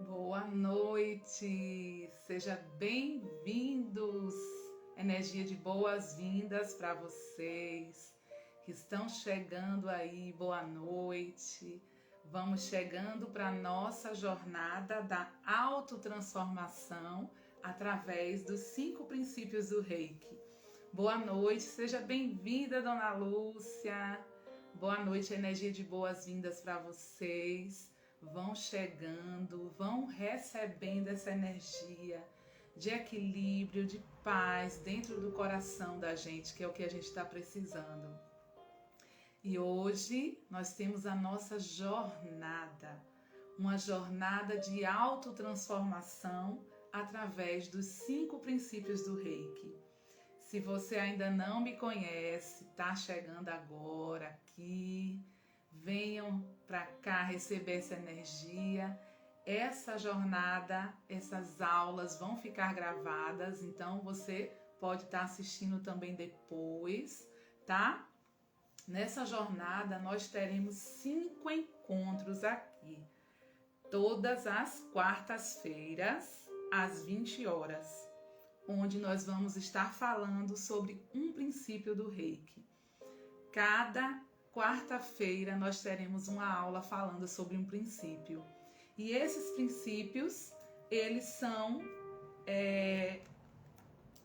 Boa noite, seja bem-vindos. Energia de boas-vindas para vocês que estão chegando aí. Boa noite. Vamos chegando para a nossa jornada da autotransformação através dos 5 princípios do Reiki. Boa noite, seja bem-vinda, Dona Lúcia. Boa noite, energia de boas-vindas para vocês. Vão chegando, vão recebendo essa energia de equilíbrio, de paz dentro do coração da gente, que é o que a gente está precisando. E hoje nós temos a nossa jornada, uma jornada de autotransformação através dos 5 princípios do Reiki. Se você ainda não me conhece, está chegando agora aqui, venham para cá receber essa energia. Essa jornada, essas aulas vão ficar gravadas, então você pode estar assistindo também depois, tá? Nessa jornada nós teremos 5 encontros aqui, todas as quartas-feiras, às 20 horas, onde nós vamos estar falando sobre um princípio do Reiki. Cada quarta-feira nós teremos uma aula falando sobre um princípio. E esses princípios, eles são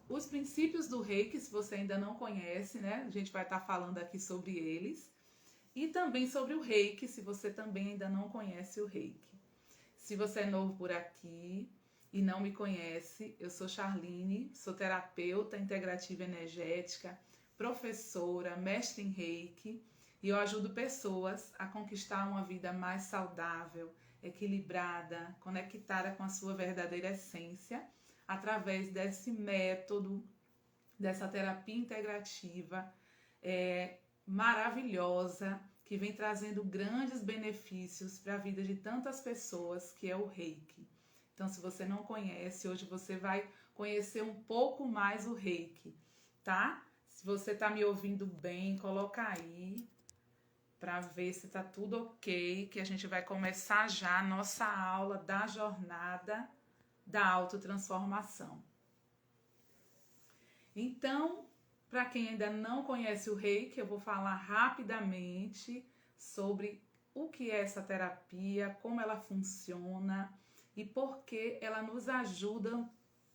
os princípios do Reiki, se você ainda não conhece, né? A gente vai estar falando aqui sobre eles. E também sobre o Reiki, se você também ainda não conhece o Reiki. Se você é novo por aqui e não me conhece, eu sou Charline, sou terapeuta integrativa energética, professora, mestre em Reiki, e eu ajudo pessoas a conquistar uma vida mais saudável, equilibrada, conectada com a sua verdadeira essência, através desse método, dessa terapia integrativa maravilhosa, que vem trazendo grandes benefícios para a vida de tantas pessoas, que é o Reiki. Então, se você não conhece, hoje você vai conhecer um pouco mais o Reiki, tá? Se você está me ouvindo bem, coloca aí para ver se está tudo ok, que a gente vai começar já a nossa aula da jornada da autotransformação. Então, para quem ainda não conhece o Reiki, eu vou falar rapidamente sobre o que é essa terapia, como ela funciona e por que ela nos ajuda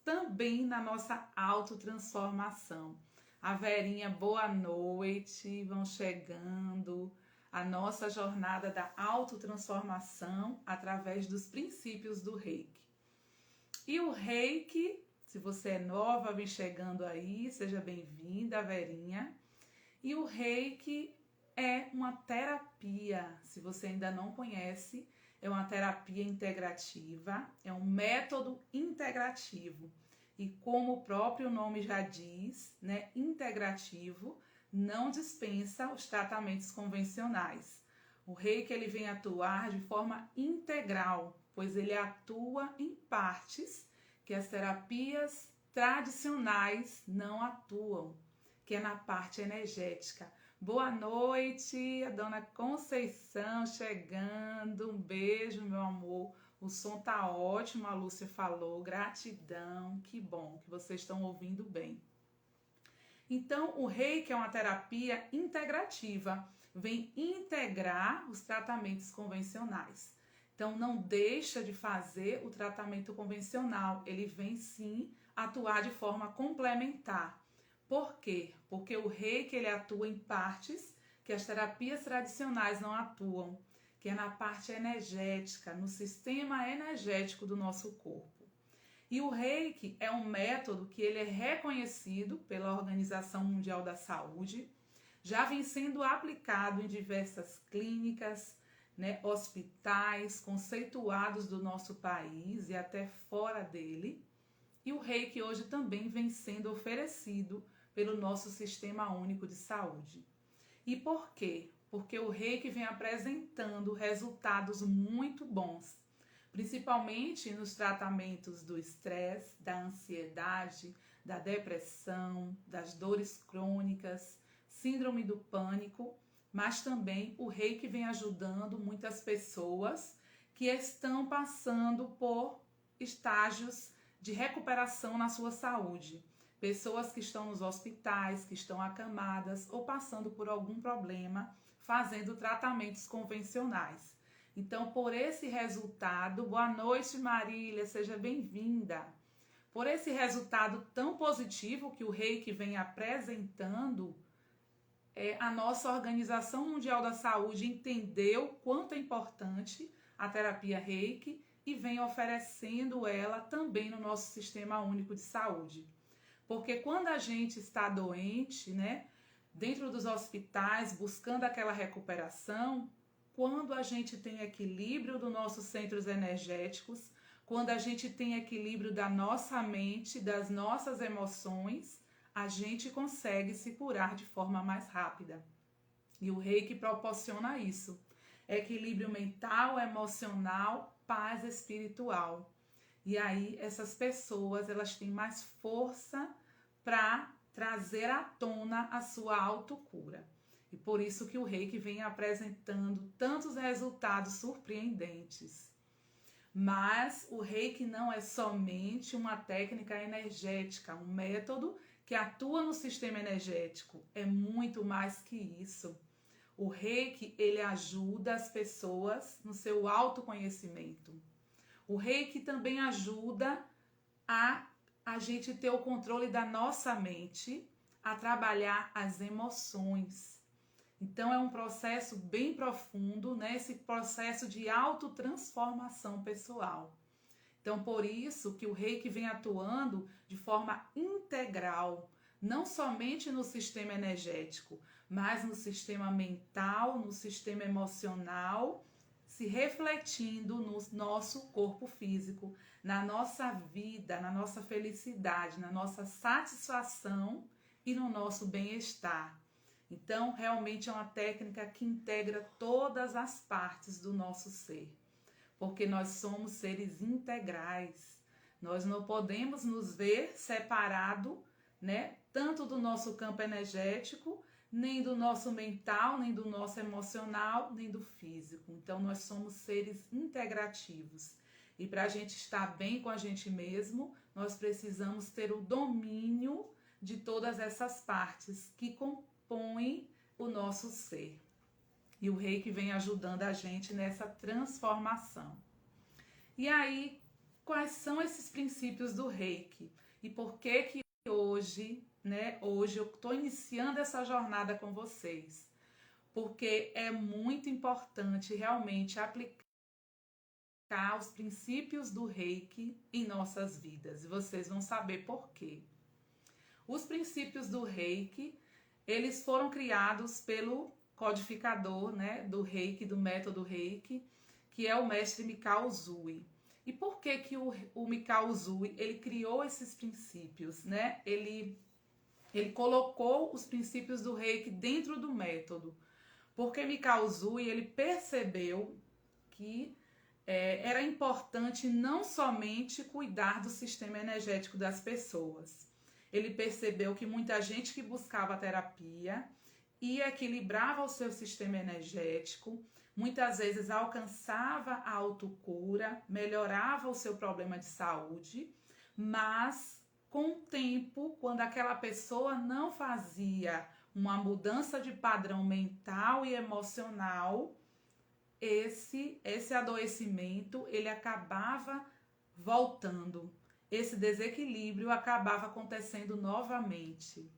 também na nossa autotransformação. A Verinha, boa noite, vão chegando. A nossa jornada da autotransformação através dos princípios do Reiki. E o Reiki, se você é nova, vem chegando aí, seja bem-vinda, Verinha. E o Reiki é uma terapia, se você ainda não conhece, é uma terapia integrativa, é um método integrativo. E como o próprio nome já diz, né, integrativo, não dispensa os tratamentos convencionais. O Reiki ele vem atuar de forma integral, pois ele atua em partes que as terapias tradicionais não atuam, que é na parte energética. Boa noite, a dona Conceição chegando, um beijo, meu amor. O som tá ótimo, a Lúcia falou, gratidão, que bom que vocês estão ouvindo bem. Então, o Reiki é uma terapia integrativa, vem integrar os tratamentos convencionais. Então, não deixa de fazer o tratamento convencional, ele vem sim atuar de forma complementar. Por quê? Porque o Reiki ele atua em partes que as terapias tradicionais não atuam, que é na parte energética, no sistema energético do nosso corpo. E o Reiki é um método que ele é reconhecido pela Organização Mundial da Saúde, já vem sendo aplicado em diversas clínicas, né, hospitais conceituados do nosso país e até fora dele. E o Reiki hoje também vem sendo oferecido pelo nosso Sistema Único de Saúde. E por quê? Porque o Reiki vem apresentando resultados muito bons, principalmente nos tratamentos do estresse, da ansiedade, da depressão, das dores crônicas, síndrome do pânico, mas também o Reiki vem ajudando muitas pessoas que estão passando por estágios de recuperação na sua saúde. Pessoas que estão nos hospitais, que estão acamadas ou passando por algum problema, fazendo tratamentos convencionais. Então, por esse resultado, boa noite, Marília, seja bem-vinda. Por esse resultado tão positivo que o Reiki vem apresentando, a nossa Organização Mundial da Saúde entendeu quanto é importante a terapia Reiki e vem oferecendo ela também no nosso Sistema Único de Saúde. Porque quando a gente está doente, né, dentro dos hospitais, buscando aquela recuperação, quando a gente tem equilíbrio dos nossos centros energéticos, quando a gente tem equilíbrio da nossa mente, das nossas emoções, a gente consegue se curar de forma mais rápida. E o Reiki proporciona isso. Equilíbrio mental, emocional, paz espiritual. E aí essas pessoas, elas têm mais força para trazer à tona a sua autocura. E por isso que o Reiki vem apresentando tantos resultados surpreendentes. Mas o Reiki não é somente uma técnica energética, um método que atua no sistema energético. É muito mais que isso. O Reiki, ele ajuda as pessoas no seu autoconhecimento. O Reiki também ajuda a gente ter o controle da nossa mente, a trabalhar as emoções. Então é um processo bem profundo, né? Esse processo de autotransformação pessoal. Então por isso que o Reiki vem atuando de forma integral, não somente no sistema energético, mas no sistema mental, no sistema emocional, se refletindo no nosso corpo físico, na nossa vida, na nossa felicidade, na nossa satisfação e no nosso bem-estar. Então, realmente é uma técnica que integra todas as partes do nosso ser, porque nós somos seres integrais. Nós não podemos nos ver separado, né, tanto do nosso campo energético, nem do nosso mental, nem do nosso emocional, nem do físico. Então, nós somos seres integrativos. E para a gente estar bem com a gente mesmo, nós precisamos ter o domínio de todas essas partes que compõem o nosso ser. E o Reiki vem ajudando a gente nessa transformação. E aí, quais são esses princípios do Reiki? E por que hoje, né? Hoje eu estou iniciando essa jornada com vocês, porque é muito importante realmente aplicar os princípios do Reiki em nossas vidas. E vocês vão saber por quê. Os princípios do Reiki, eles foram criados pelo codificador, né, do Reiki, do método Reiki, que é o mestre Mikao Usui. E por que o Mikao Usui, ele criou esses princípios, né? Ele colocou os princípios do Reiki dentro do método, porque Mikao Usui, ele percebeu que era importante não somente cuidar do sistema energético das pessoas. Ele percebeu que muita gente que buscava a terapia e equilibrava o seu sistema energético, muitas vezes alcançava a autocura, melhorava o seu problema de saúde, mas com o tempo, quando aquela pessoa não fazia uma mudança de padrão mental e emocional, esse adoecimento ele acabava voltando. Esse desequilíbrio acabava acontecendo novamente.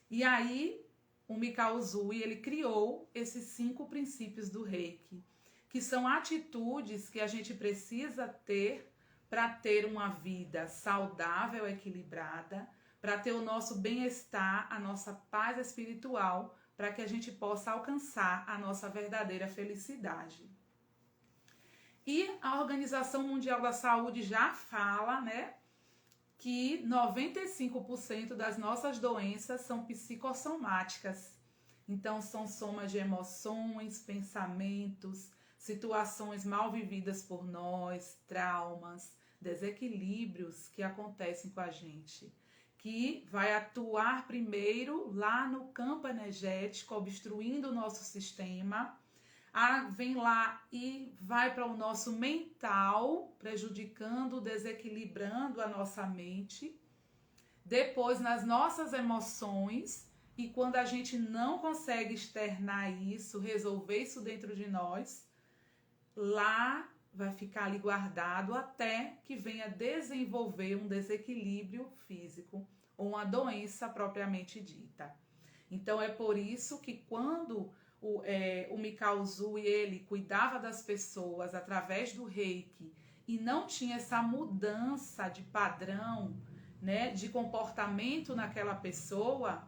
E aí, o Mikao Usui, ele criou esses 5 princípios do Reiki, que são atitudes que a gente precisa ter para ter uma vida saudável, equilibrada, para ter o nosso bem-estar, a nossa paz espiritual, para que a gente possa alcançar a nossa verdadeira felicidade. E a Organização Mundial da Saúde já fala, né, que 95% das nossas doenças são psicossomáticas. Então, são somas de emoções, pensamentos, situações mal vividas por nós, traumas, desequilíbrios que acontecem com a gente, que vai atuar primeiro lá no campo energético, obstruindo o nosso sistema, vem lá e vai para o nosso mental, prejudicando, desequilibrando a nossa mente. Depois nas nossas emoções, e quando a gente não consegue externar isso, resolver isso dentro de nós, lá vai ficar ali guardado até que venha desenvolver um desequilíbrio físico ou uma doença propriamente dita. Então é por isso que quando o Mikao Usui, ele cuidava das pessoas através do Reiki e não tinha essa mudança de padrão, né, de comportamento naquela pessoa,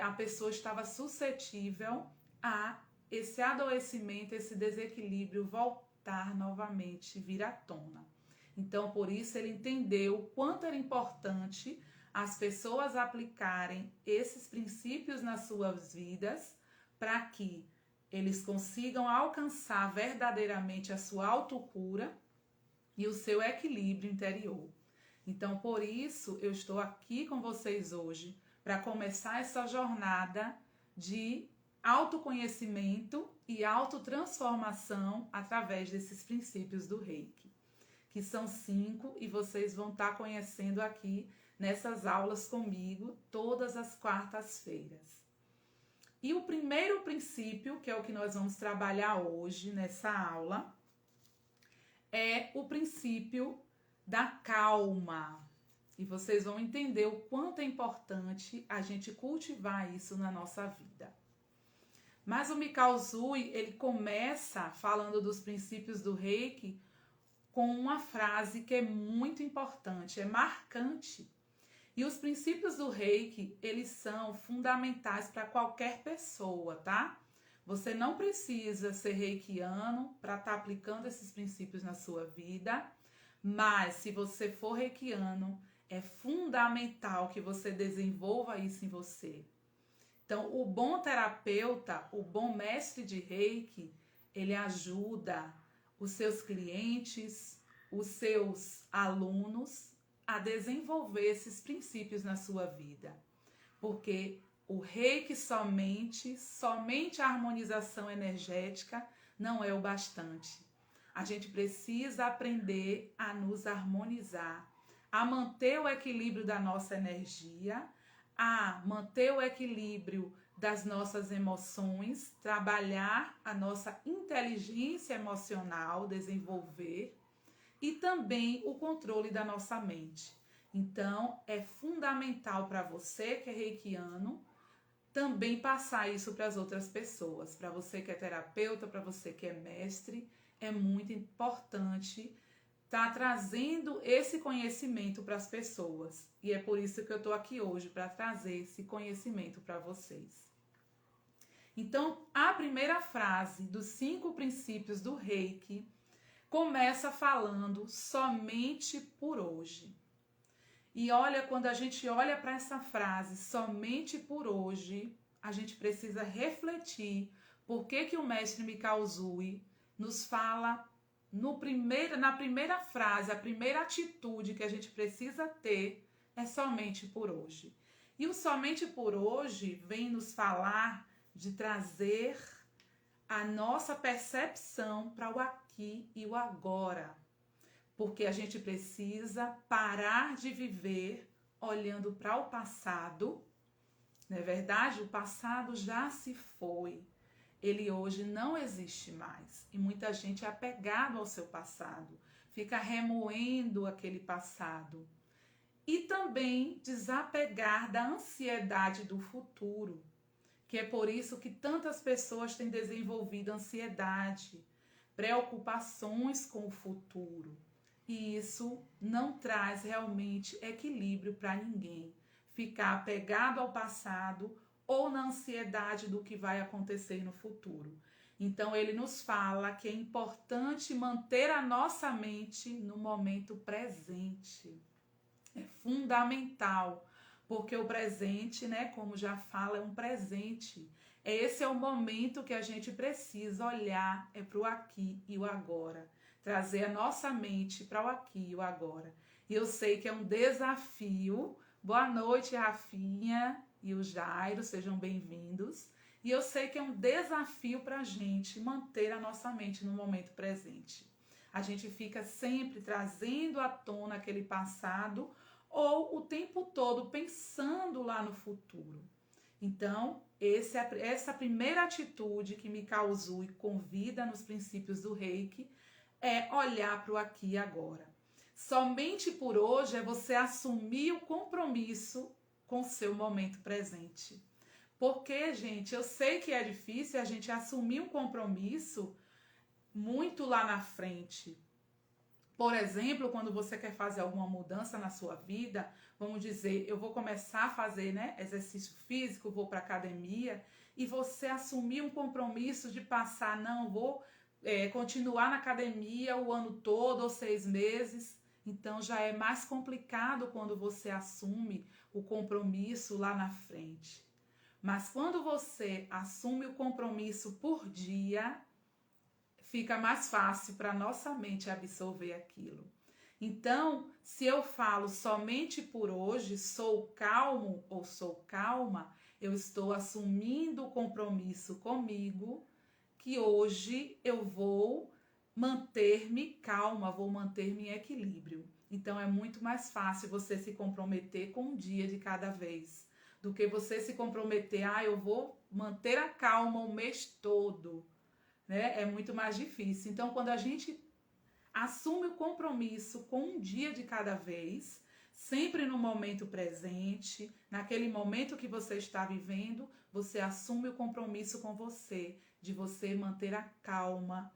a pessoa estava suscetível a esse adoecimento, esse desequilíbrio voltar novamente, vir à tona. Então, por isso, ele entendeu o quanto era importante as pessoas aplicarem esses princípios nas suas vidas para que eles consigam alcançar verdadeiramente a sua autocura e o seu equilíbrio interior. Então, por isso, eu estou aqui com vocês hoje para começar essa jornada de autoconhecimento e autotransformação através desses princípios do Reiki, que são 5 e vocês vão estar conhecendo aqui nessas aulas comigo todas as quartas-feiras. E o primeiro princípio, que é o que nós vamos trabalhar hoje nessa aula, é o princípio da calma. E vocês vão entender o quanto é importante a gente cultivar isso na nossa vida. Mas o Mikao Usui, ele começa falando dos princípios do Reiki com uma frase que é muito importante, é marcante. E os princípios do Reiki, eles são fundamentais para qualquer pessoa, tá? Você não precisa ser reikiano para estar aplicando esses princípios na sua vida, mas se você for reikiano, é fundamental que você desenvolva isso em você. Então, o bom terapeuta, o bom mestre de Reiki, ele ajuda os seus clientes, os seus alunos a desenvolver esses princípios na sua vida. Porque o Reiki somente a harmonização energética não é o bastante. A gente precisa aprender a nos harmonizar, a manter o equilíbrio da nossa energia, a manter o equilíbrio das nossas emoções, trabalhar a nossa inteligência emocional, desenvolver, e também o controle da nossa mente. Então, é fundamental para você que é reikiano também passar isso para as outras pessoas. Para você que é terapeuta, para você que é mestre, é muito importante estar trazendo esse conhecimento para as pessoas. E é por isso que eu estou aqui hoje, para trazer esse conhecimento para vocês. Então, a primeira frase dos 5 princípios do Reiki começa falando somente por hoje. E olha, quando a gente olha para essa frase, somente por hoje, a gente precisa refletir por que o mestre Mikao Usui nos fala na primeira frase, a primeira atitude que a gente precisa ter é somente por hoje. E o somente por hoje vem nos falar de trazer a nossa percepção para o aqui e o agora. Porque a gente precisa parar de viver olhando para o passado. Não é verdade? O passado já se foi. Ele hoje não existe mais. E muita gente é apegado ao seu passado, fica remoendo aquele passado. E também desapegar da ansiedade do futuro, que é por isso que tantas pessoas têm desenvolvido ansiedade, preocupações com o futuro. E isso não traz realmente equilíbrio para ninguém. Ficar apegado ao passado ou na ansiedade do que vai acontecer no futuro. Então ele nos fala que é importante manter a nossa mente no momento presente. É fundamental, porque o presente, né, como já fala, é um presente. Esse é o momento que a gente precisa olhar, é para o aqui e o agora. Trazer a nossa mente para o aqui e o agora. E eu sei que é um desafio. Boa noite, Rafinha e o Jairo, sejam bem-vindos. E eu sei que é um desafio para a gente manter a nossa mente no momento presente. A gente fica sempre trazendo à tona aquele passado ou o tempo todo pensando lá no futuro. Então, essa primeira atitude que Mikao Usui convida nos princípios do Reiki é olhar para o aqui e agora. Somente por hoje é você assumir o compromisso com o seu momento presente. Porque, gente, eu sei que é difícil a gente assumir um compromisso muito lá na frente. Por exemplo, quando você quer fazer alguma mudança na sua vida, vamos dizer, eu vou começar a fazer, né, exercício físico, vou para academia, e você assumir um compromisso de passar, não, vou continuar na academia o ano todo ou 6 meses. Então já é mais complicado quando você assume o compromisso lá na frente. Mas quando você assume o compromisso por dia, fica mais fácil para nossa mente absorver aquilo. Então, se eu falo somente por hoje, sou calmo ou sou calma, eu estou assumindo o compromisso comigo que hoje eu vou manter-me calma, vou manter-me em equilíbrio. Então, é muito mais fácil você se comprometer com um dia de cada vez do que você se comprometer, eu vou manter a calma o mês todo, né? É muito mais difícil. Então, quando a gente assume o compromisso com um dia de cada vez, sempre no momento presente, naquele momento que você está vivendo, você assume o compromisso com você, de você manter a calma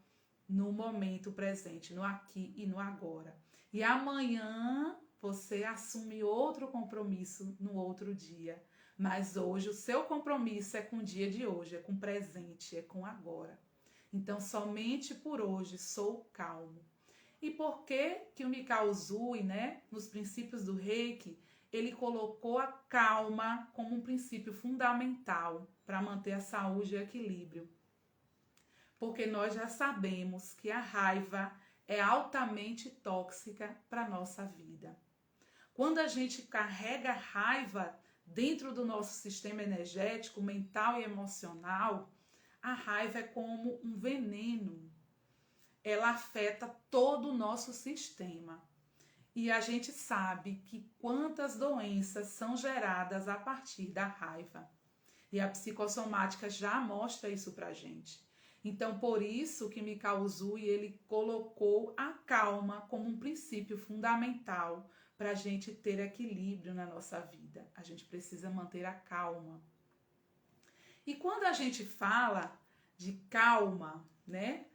no momento presente, no aqui e no agora. E amanhã você assume outro compromisso no outro dia. Mas hoje o seu compromisso é com o dia de hoje, é com o presente, é com agora. Então, somente por hoje sou calmo. E por que o Mikao Usui, né, nos princípios do Reiki, ele colocou a calma como um princípio fundamental para manter a saúde e o equilíbrio? Porque nós já sabemos que a raiva é altamente tóxica para a nossa vida. Quando a gente carrega raiva dentro do nosso sistema energético, mental e emocional, a raiva é como um veneno. Ela afeta todo o nosso sistema. E a gente sabe que quantas doenças são geradas a partir da raiva. E a psicossomática já mostra isso pra gente. Então, por isso que Mikao Usui, ele colocou a calma como um princípio fundamental para a gente ter equilíbrio na nossa vida. A gente precisa manter a calma. E quando a gente fala de calma, né,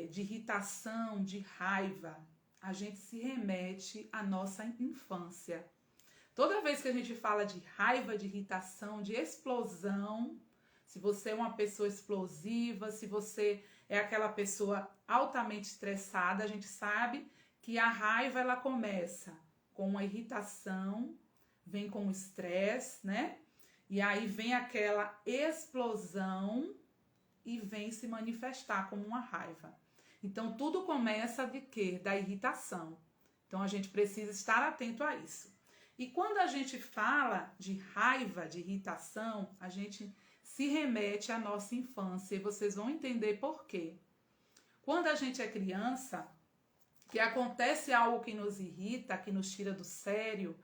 de irritação, de raiva, a gente se remete à nossa infância. Toda vez que a gente fala de raiva, de irritação, de explosão, se você é uma pessoa explosiva, se você é aquela pessoa altamente estressada, a gente sabe que a raiva ela começa com a irritação, vem com o estresse, né? E aí vem aquela explosão e vem se manifestar como uma raiva. Então tudo começa de quê? Da irritação. Então a gente precisa estar atento a isso. E quando a gente fala de raiva, de irritação, a gente se remete à nossa infância e vocês vão entender por quê. Quando a gente é criança, que acontece algo que nos irrita, que nos tira do sério,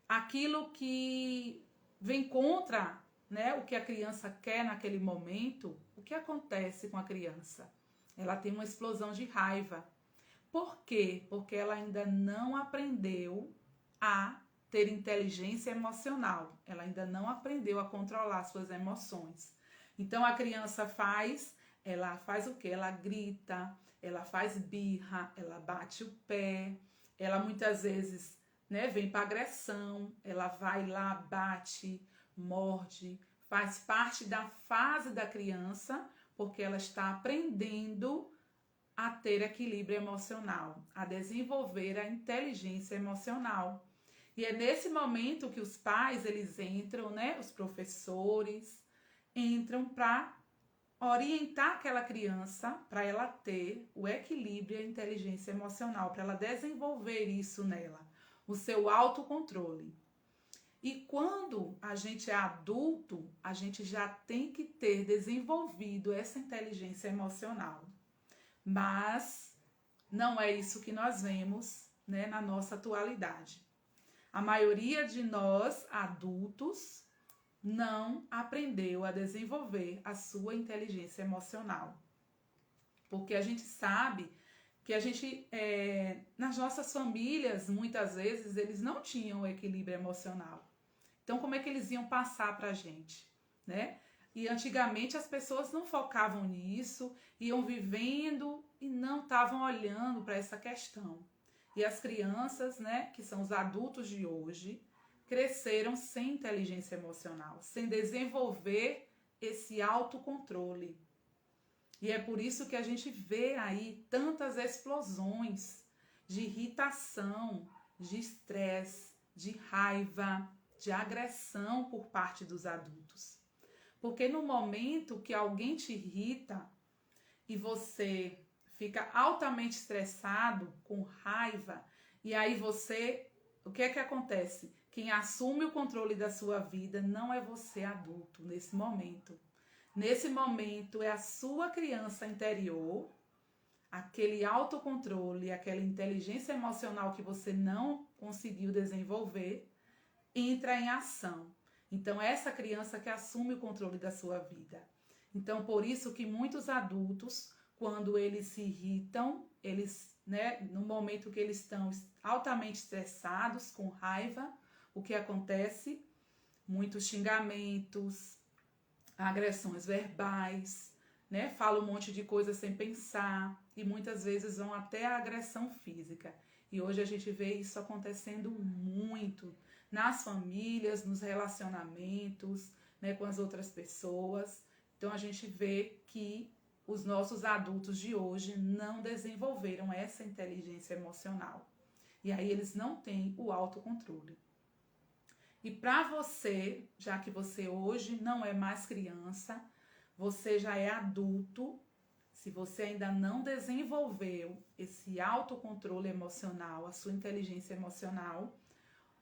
aquilo que vem contra, né, o que a criança quer naquele momento, o que acontece com a criança? Ela tem uma explosão de raiva. Por quê? Porque ela ainda não aprendeu a ter inteligência emocional. Ela ainda não aprendeu a controlar suas emoções. Então a criança ela faz o quê? Ela grita, ela faz birra, ela bate o pé, ela muitas vezes, né, vem para agressão, ela vai lá, bate, morde, faz parte da fase da criança, porque ela está aprendendo a ter equilíbrio emocional, a desenvolver a inteligência emocional. E é nesse momento que os pais, eles entram, né, os professores, entram para orientar aquela criança, para ela ter o equilíbrio e a inteligência emocional, para ela desenvolver isso nela, o seu autocontrole. E quando a gente é adulto, a gente já tem que ter desenvolvido essa inteligência emocional. Mas não é isso que nós vemos, né, na nossa atualidade. A maioria de nós, adultos, não aprendeu a desenvolver a sua inteligência emocional. Porque a gente sabe que nas nossas famílias, muitas vezes, eles não tinham equilíbrio emocional. Então, como é que eles iam passar para a gente, né? E antigamente as pessoas não focavam nisso, iam vivendo e não estavam olhando para essa questão. E as crianças, né, que são os adultos de hoje, cresceram sem inteligência emocional, sem desenvolver esse autocontrole. E é por isso que a gente vê aí tantas explosões de irritação, de estresse, de raiva, de agressão por parte dos adultos. Porque no momento que alguém te irrita e você fica altamente estressado, com raiva, e aí o que é que acontece? Quem assume o controle da sua vida não é você adulto nesse momento. Nesse momento é a sua criança interior, aquele autocontrole, aquela inteligência emocional que você não conseguiu desenvolver, entra em ação. Então, é essa criança que assume o controle da sua vida. Então, por isso que muitos adultos, quando eles se irritam, no momento que eles estão altamente estressados, com raiva, o que acontece? Muitos xingamentos, agressões verbais, né? Fala um monte de coisa sem pensar e muitas vezes vão até a agressão física. E hoje a gente vê isso acontecendo muito nas famílias, nos relacionamentos, né, com as outras pessoas. Então a gente vê que os nossos adultos de hoje não desenvolveram essa inteligência emocional. E aí eles não têm o autocontrole. E para você, já que você hoje não é mais criança, você já é adulto, se você ainda não desenvolveu esse autocontrole emocional, a sua inteligência emocional,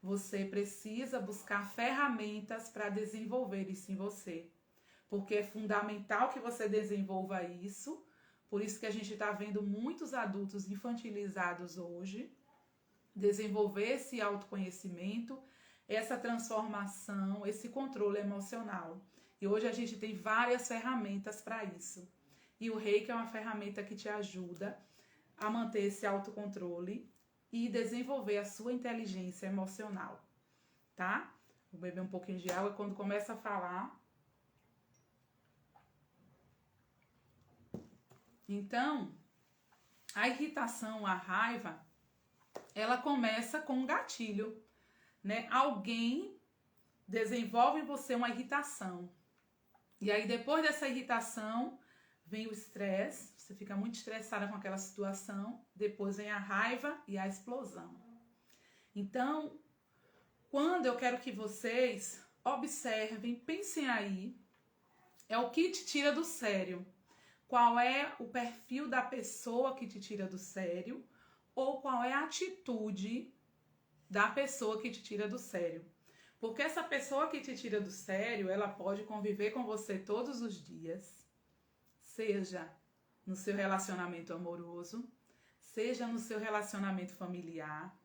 você precisa buscar ferramentas para desenvolver isso em você. Porque é fundamental que você desenvolva isso. Por isso que a gente está vendo muitos adultos infantilizados hoje, desenvolver esse autoconhecimento, essa transformação, esse controle emocional. E hoje a gente tem várias ferramentas para isso. E o Reiki é uma ferramenta que te ajuda a manter esse autocontrole e desenvolver a sua inteligência emocional, tá? Vou beber um pouquinho de água quando começa a falar. Então, a irritação, a raiva, ela começa com um gatilho, né? Alguém desenvolve em você uma irritação. E aí, depois dessa irritação, vem o estresse, você fica muito estressada com aquela situação, depois vem a raiva e a explosão. Então, quando eu quero que vocês observem, pensem aí, é o que te tira do sério. Qual é o perfil da pessoa que te tira do sério ou qual é a atitude da pessoa que te tira do sério. Porque essa pessoa que te tira do sério, ela pode conviver com você todos os dias, seja no seu relacionamento amoroso, seja no seu relacionamento familiar,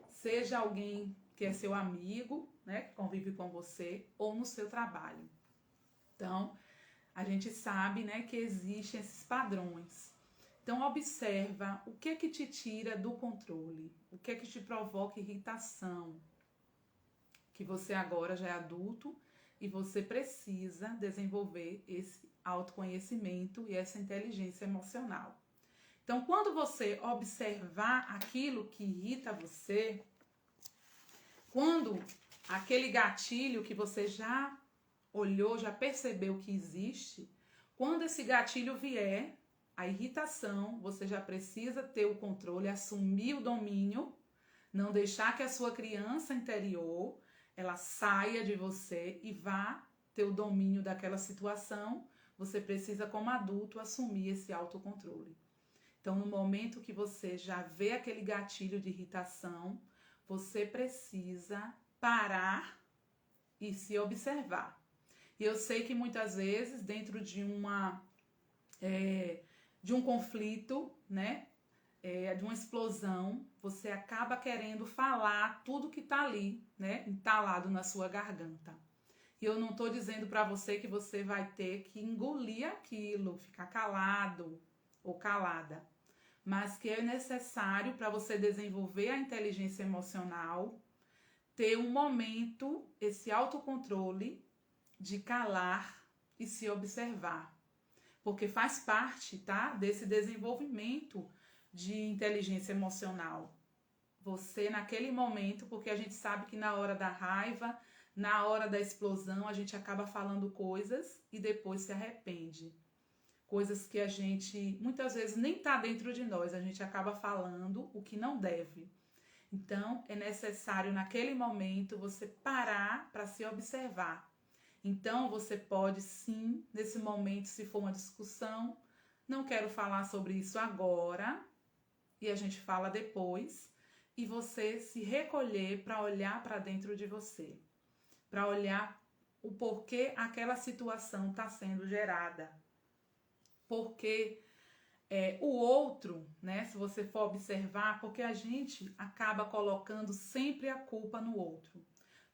seja alguém que é seu amigo, né, que convive com você, ou no seu trabalho. Então, a gente sabe, né, que existem esses padrões. Então, observa o que é que te tira do controle, o que é que te provoca irritação, que você agora já é adulto e você precisa desenvolver esse autoconhecimento e essa inteligência emocional. Então, quando você observar aquilo que irrita você, quando aquele gatilho que você já olhou, já percebeu que existe, quando esse gatilho vier, a irritação, você já precisa ter o controle, assumir o domínio, não deixar que a sua criança interior, ela saia de você e vá ter o domínio daquela situação. Você precisa, como adulto, assumir esse autocontrole. Então, no momento que você já vê aquele gatilho de irritação, você precisa parar e se observar. E eu sei que muitas vezes, dentro de um conflito, né, de uma explosão, você acaba querendo falar tudo que está ali, né, entalado na sua garganta. E eu não estou dizendo para você que você vai ter que engolir aquilo, ficar calado ou calada, mas que é necessário para você desenvolver a inteligência emocional, ter um momento, esse autocontrole de calar e se observar. Porque faz parte, tá, desse desenvolvimento de inteligência emocional. Você naquele momento, porque a gente sabe que na hora da raiva, na hora da explosão, a gente acaba falando coisas e depois se arrepende. Coisas que a gente muitas vezes nem está dentro de nós, a gente acaba falando o que não deve. Então, é necessário naquele momento você parar para se observar. Então, você pode sim, nesse momento, se for uma discussão, não quero falar sobre isso agora, e a gente fala depois, e você se recolher para olhar para dentro de você, para olhar o porquê aquela situação está sendo gerada. Porque o outro, né, se você for observar, porque a gente acaba colocando sempre a culpa no outro.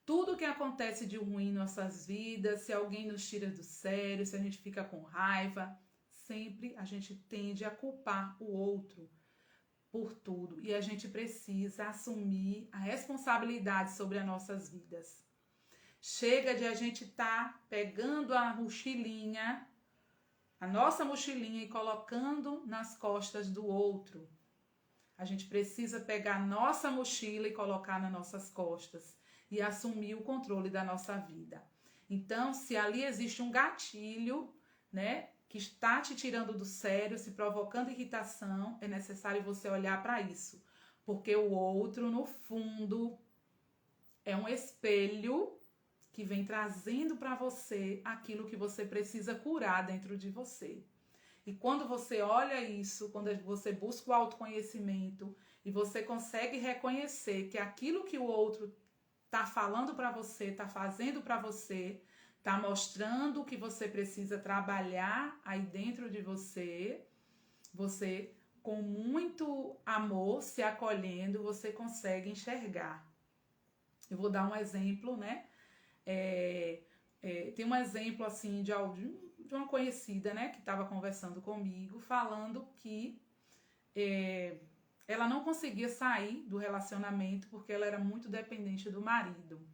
Tudo que acontece de ruim em nossas vidas, se alguém nos tira do sério, se a gente fica com raiva, sempre a gente tende a culpar o outro por tudo. E a gente precisa assumir a responsabilidade sobre as nossas vidas. Chega de a gente estar pegando a mochilinha, a nossa mochilinha e colocando nas costas do outro. A gente precisa pegar a nossa mochila e colocar nas nossas costas e assumir o controle da nossa vida. Então, se ali existe um gatilho, né, que está te tirando do sério, se provocando irritação, é necessário você olhar para isso. Porque o outro, no fundo, é um espelho que vem trazendo para você aquilo que você precisa curar dentro de você. E quando você olha isso, quando você busca o autoconhecimento e você consegue reconhecer que aquilo que o outro está falando para você, está fazendo para você, está mostrando que você precisa trabalhar aí dentro de você, você com muito amor, se acolhendo, você consegue enxergar. Eu vou dar um exemplo, né? Tem um exemplo assim de uma conhecida, né, que estava conversando comigo, falando que ela não conseguia sair do relacionamento porque ela era muito dependente do marido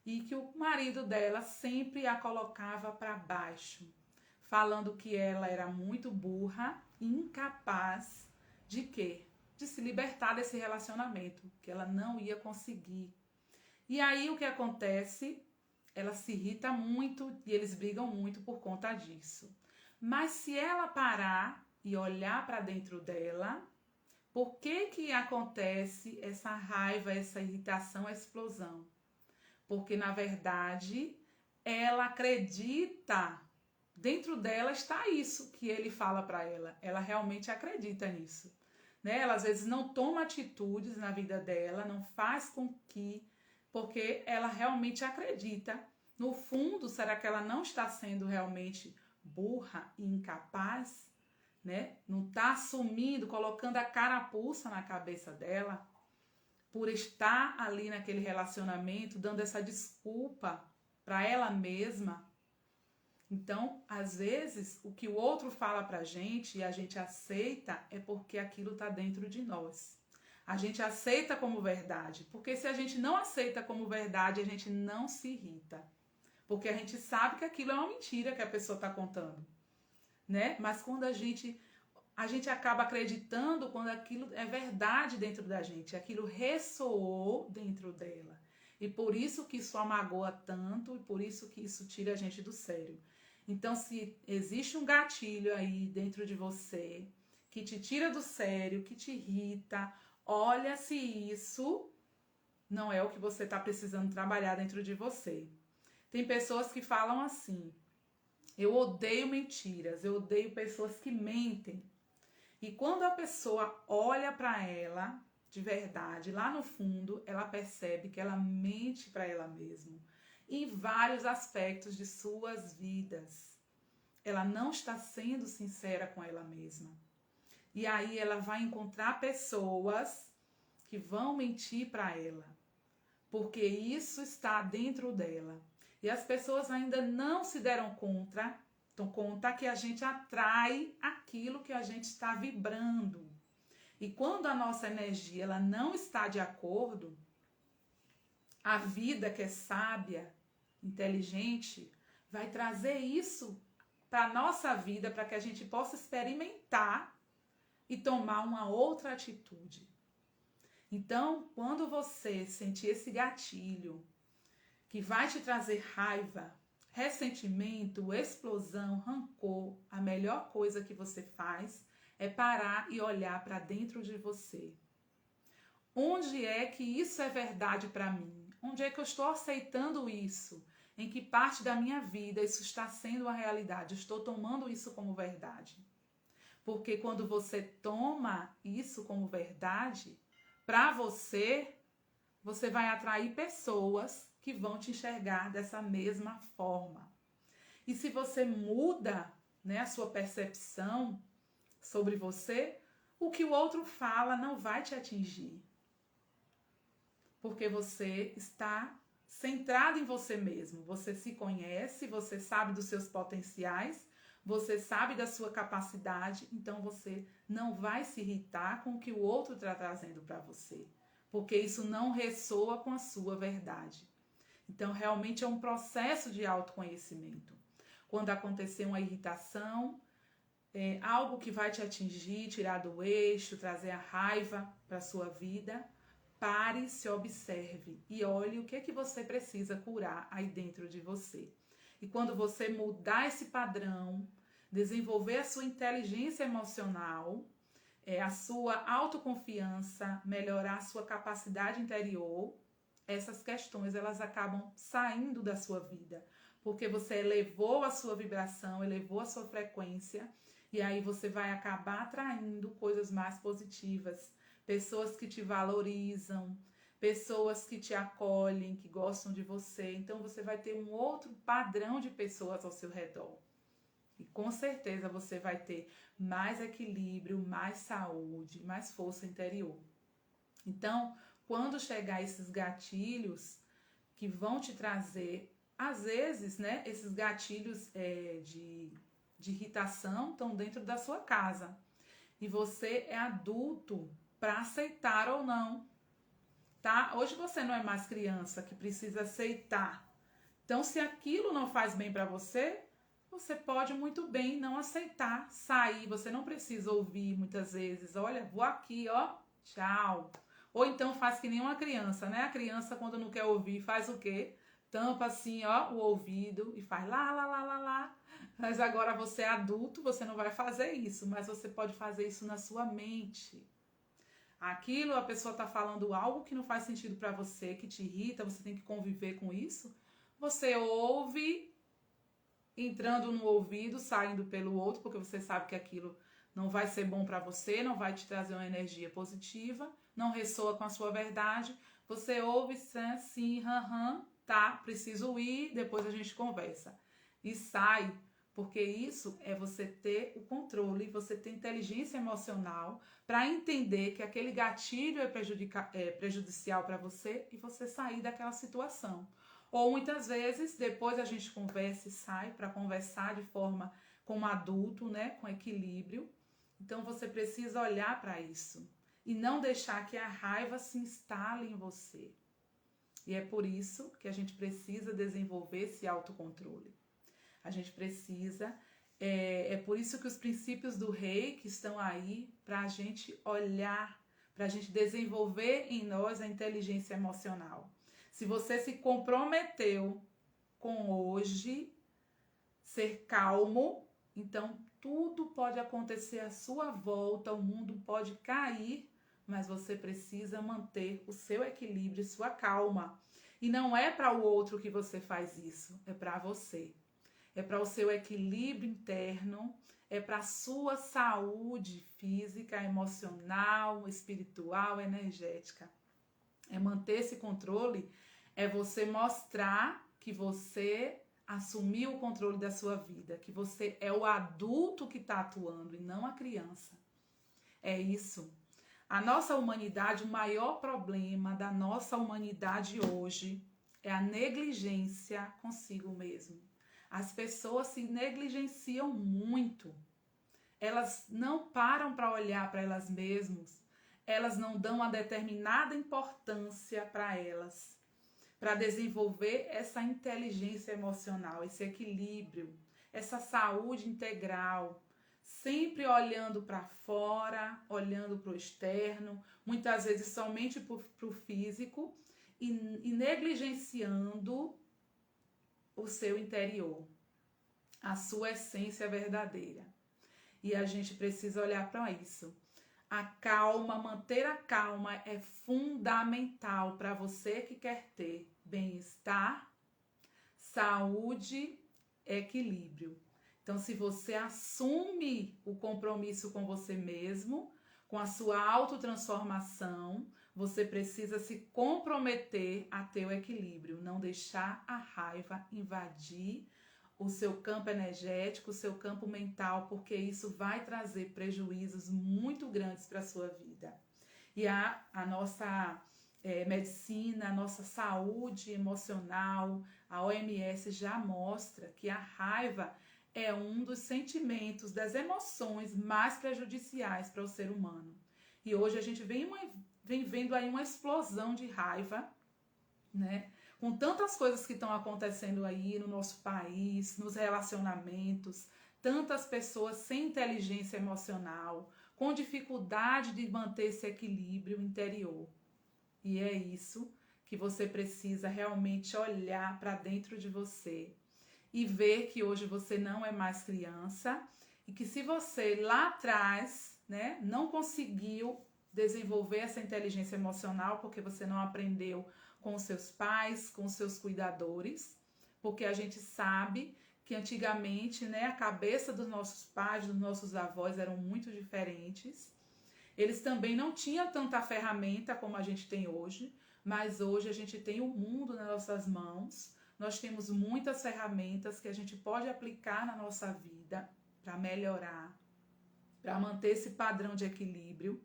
e que o marido dela sempre a colocava para baixo, falando que ela era muito burra e incapaz de quê? De se libertar desse relacionamento, que ela não ia conseguir. E aí o que acontece? Ela se irrita muito e eles brigam muito por conta disso. Mas se ela parar e olhar para dentro dela, por que acontece essa raiva, essa irritação, essa explosão? Porque, na verdade, ela acredita, dentro dela está isso que ele fala para ela. Ela realmente acredita nisso. Né? Ela, às vezes, não toma atitudes na vida dela, não faz com que... porque ela realmente acredita. No fundo, será que ela não está sendo realmente burra e incapaz? Né? Não está assumindo, colocando a carapuça na cabeça dela por estar ali naquele relacionamento, dando essa desculpa para ela mesma. Então, às vezes, o que o outro fala pra gente e a gente aceita é porque aquilo está dentro de nós. A gente aceita como verdade, porque se a gente não aceita como verdade, a gente não se irrita. Porque a gente sabe que aquilo é uma mentira que a pessoa está contando, né? Mas quando a gente acaba acreditando quando aquilo é verdade dentro da gente, aquilo ressoou dentro dela. E por isso que isso amagoa tanto e por isso que isso tira a gente do sério. Então, se existe um gatilho aí dentro de você que te tira do sério, que te irrita, olha se isso não é o que você está precisando trabalhar dentro de você. Tem pessoas que falam assim: eu odeio mentiras, eu odeio pessoas que mentem. E quando a pessoa olha para ela, de verdade, lá no fundo, ela percebe que ela mente para ela mesma. em vários aspectos de suas vidas. Ela não está sendo sincera com ela mesma. E aí ela vai encontrar pessoas que vão mentir para ela, porque isso está dentro dela. E as pessoas ainda não se deram conta que a gente atrai aquilo que a gente está vibrando. E quando a nossa energia ela não está de acordo, a vida que é sábia, inteligente, vai trazer isso para a nossa vida, para que a gente possa experimentar e tomar uma outra atitude. Então, quando você sentir esse gatilho que vai te trazer raiva, ressentimento, explosão, rancor, a melhor coisa que você faz é parar e olhar para dentro de você. Onde é que isso é verdade para mim? Onde é que eu estou aceitando isso? Em que parte da minha vida isso está sendo a realidade? Eu estou tomando isso como verdade? Porque quando você toma isso como verdade, para você, você vai atrair pessoas que vão te enxergar dessa mesma forma. E se você muda, né, a sua percepção sobre você, o que o outro fala não vai te atingir. Porque você está centrado em você mesmo. Você se conhece, você sabe dos seus potenciais, você sabe da sua capacidade, então você não vai se irritar com o que o outro está trazendo para você. Porque isso não ressoa com a sua verdade. Então, realmente é um processo de autoconhecimento. Quando acontecer uma irritação, algo que vai te atingir, tirar do eixo, trazer a raiva para a sua vida, pare, se observe e olhe o que é que você precisa curar aí dentro de você. E quando você mudar esse padrão, desenvolver a sua inteligência emocional, a sua autoconfiança, melhorar a sua capacidade interior, essas questões elas acabam saindo da sua vida, porque você elevou a sua vibração, elevou a sua frequência, e aí você vai acabar atraindo coisas mais positivas, pessoas que te valorizam, pessoas que te acolhem, que gostam de você. Então você vai ter um outro padrão de pessoas ao seu redor. E com certeza você vai ter mais equilíbrio, mais saúde, mais força interior. Então, quando chegar esses gatilhos que vão te trazer, às vezes, né, esses gatilhos de irritação estão dentro da sua casa. E você é adulto para aceitar ou não, tá? Hoje você não é mais criança que precisa aceitar. Então, se aquilo não faz bem para você, você pode muito bem não aceitar, sair. Você não precisa ouvir muitas vezes, olha, vou aqui, ó, tchau. Ou então faz que nem uma criança, né? A criança, quando não quer ouvir, faz o quê? Tampa assim, ó, o ouvido e faz lá, lá, lá, lá, lá. Mas agora você é adulto, você não vai fazer isso, mas você pode fazer isso na sua mente. Aquilo, a pessoa tá falando algo que não faz sentido para você, que te irrita, você tem que conviver com isso. Você ouve, entrando no ouvido, saindo pelo outro, porque você sabe que aquilo não vai ser bom para você, não vai te trazer uma energia positiva, não ressoa com a sua verdade. Você ouve, sim, tá, preciso ir, depois a gente conversa. E sai, porque isso é você ter o controle, você ter inteligência emocional para entender que aquele gatilho é prejudicial para você e você sair daquela situação. Ou muitas vezes, depois a gente conversa e sai para conversar de forma como adulto, né, com equilíbrio. Então você precisa olhar para isso e não deixar que a raiva se instale em você. E é por isso que a gente precisa desenvolver esse autocontrole. A gente precisa, é por isso que os princípios do Reiki estão aí para a gente olhar, para a gente desenvolver em nós a inteligência emocional. Se você se comprometeu com hoje ser calmo, então tudo pode acontecer à sua volta, o mundo pode cair, mas você precisa manter o seu equilíbrio e sua calma. E não é para o outro que você faz isso, é para você. É para o seu equilíbrio interno, é para a sua saúde física, emocional, espiritual, energética. É manter esse controle, é você mostrar que você assumiu o controle da sua vida, que você é o adulto que está atuando e não a criança. É isso. A nossa humanidade, o maior problema da nossa humanidade hoje é a negligência consigo mesmo. As pessoas se negligenciam muito. Elas não param para olhar para elas mesmas. Elas não dão uma determinada importância para elas, para desenvolver essa inteligência emocional, esse equilíbrio, essa saúde integral, sempre olhando para fora, olhando para o externo, muitas vezes somente para o físico e negligenciando o seu interior, a sua essência verdadeira. E a gente precisa olhar para isso. A calma, manter a calma é fundamental para você que quer ter bem-estar, saúde, equilíbrio. Então, se você assume o compromisso com você mesmo, com a sua autotransformação, você precisa se comprometer a ter o equilíbrio, não deixar a raiva invadir o seu campo energético, o seu campo mental, porque isso vai trazer prejuízos muito grandes para a sua vida. E a nossa medicina, a nossa saúde emocional, a OMS já mostra que a raiva é um dos sentimentos, das emoções mais prejudiciais para o ser humano. E hoje a gente vem vendo aí uma explosão de raiva, né? Com tantas coisas que estão acontecendo aí no nosso país, nos relacionamentos, tantas pessoas sem inteligência emocional, com dificuldade de manter esse equilíbrio interior. E é isso que você precisa realmente olhar para dentro de você e ver que hoje você não é mais criança e que se você lá atrás, né, não conseguiu desenvolver essa inteligência emocional porque você não aprendeu com os seus pais, com os seus cuidadores, porque a gente sabe que antigamente, né, a cabeça dos nossos pais, dos nossos avós eram muito diferentes. Eles também não tinham tanta ferramenta como a gente tem hoje, mas hoje a gente tem o mundo nas nossas mãos. Nós temos muitas ferramentas que a gente pode aplicar na nossa vida para melhorar, para manter esse padrão de equilíbrio,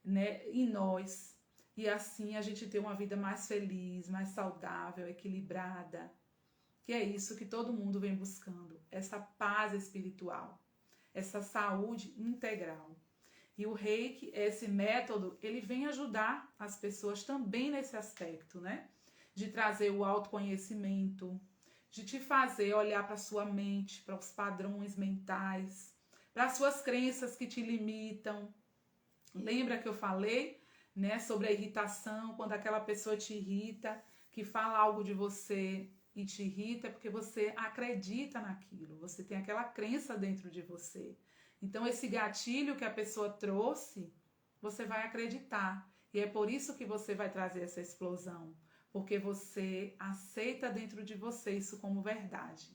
né, em nós. E assim a gente ter uma vida mais feliz, mais saudável, equilibrada. Que é isso que todo mundo vem buscando, essa paz espiritual, essa saúde integral. E o Reiki, esse método, ele vem ajudar as pessoas também nesse aspecto, né? De trazer o autoconhecimento, de te fazer olhar para a sua mente, para os padrões mentais, para as suas crenças que te limitam. Lembra que eu falei, né, sobre a irritação, quando aquela pessoa te irrita, que fala algo de você e te irrita, é porque você acredita naquilo, você tem aquela crença dentro de você. Então, esse gatilho que a pessoa trouxe, você vai acreditar. E é por isso que você vai trazer essa explosão, porque você aceita dentro de você isso como verdade.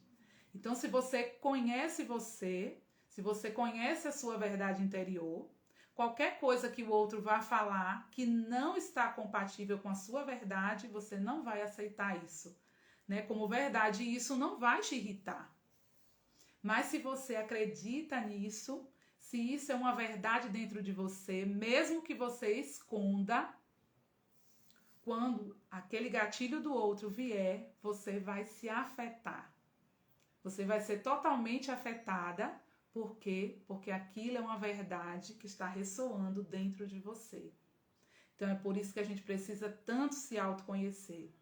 Então, se você conhece você, se você conhece a sua verdade interior, qualquer coisa que o outro vá falar que não está compatível com a sua verdade, você não vai aceitar isso, né, como verdade, e isso não vai te irritar. Mas se você acredita nisso, se isso é uma verdade dentro de você, mesmo que você esconda, quando aquele gatilho do outro vier, você vai se afetar. Você vai ser totalmente afetada. Por quê? Porque aquilo é uma verdade que está ressoando dentro de você. Então é por isso que a gente precisa tanto se autoconhecer.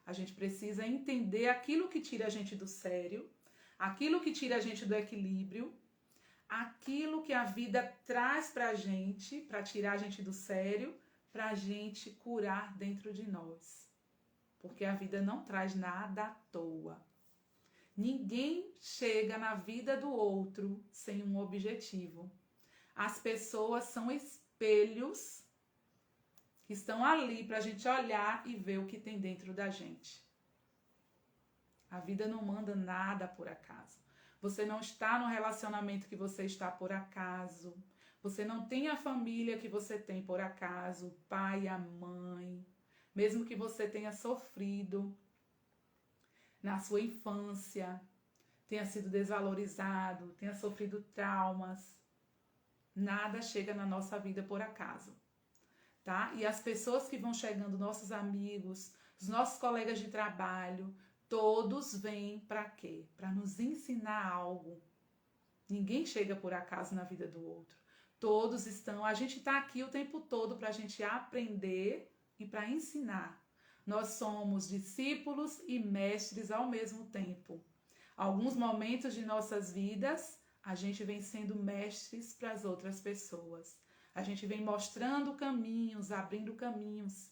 A gente precisa entender aquilo que tira a gente do sério, aquilo que tira a gente do equilíbrio, aquilo que a vida traz pra gente, para tirar a gente do sério, pra gente curar dentro de nós. Porque a vida não traz nada à toa. Ninguém chega na vida do outro sem um objetivo. As pessoas são espelhos que estão ali para a gente olhar e ver o que tem dentro da gente. A vida não manda nada por acaso. Você não está no relacionamento que você está por acaso. Você não tem a família que você tem por acaso, o pai, a mãe. Mesmo que você tenha sofrido na sua infância, tenha sido desvalorizado, tenha sofrido traumas. Nada chega na nossa vida por acaso, tá? E as pessoas que vão chegando, nossos amigos, os nossos colegas de trabalho, todos vêm para quê? Para nos ensinar algo. Ninguém chega por acaso na vida do outro. Todos estão, a gente está aqui o tempo todo para a gente aprender e para ensinar. Nós somos discípulos e mestres ao mesmo tempo. Alguns momentos de nossas vidas, a gente vem sendo mestres para as outras pessoas. A gente vem mostrando caminhos, abrindo caminhos.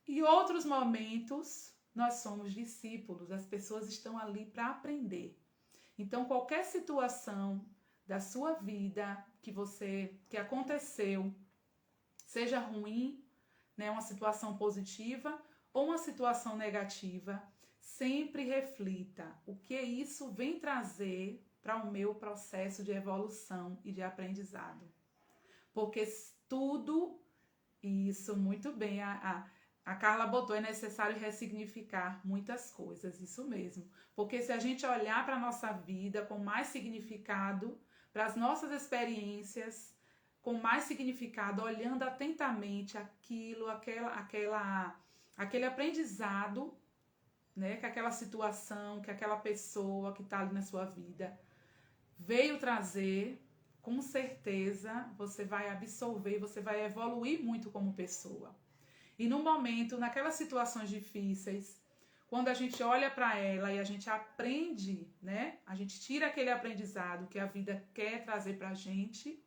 E outros momentos, nós somos discípulos, as pessoas estão ali para aprender. Então, qualquer situação da sua vida que aconteceu, seja ruim, né, uma situação positiva ou uma situação negativa, sempre reflita o que isso vem trazer para o meu processo de evolução e de aprendizado. Porque tudo isso, muito bem, a Carla botou, é necessário ressignificar muitas coisas, isso mesmo. Porque se a gente olhar para a nossa vida com mais significado, para as nossas experiências, com mais significado, olhando atentamente aquilo, aquele aprendizado, né, que aquela situação, que aquela pessoa que está ali na sua vida veio trazer, com certeza você vai absorver, você vai evoluir muito como pessoa. E no momento, naquelas situações difíceis, quando a gente olha para ela e a gente aprende, né? A gente tira aquele aprendizado que a vida quer trazer para a gente,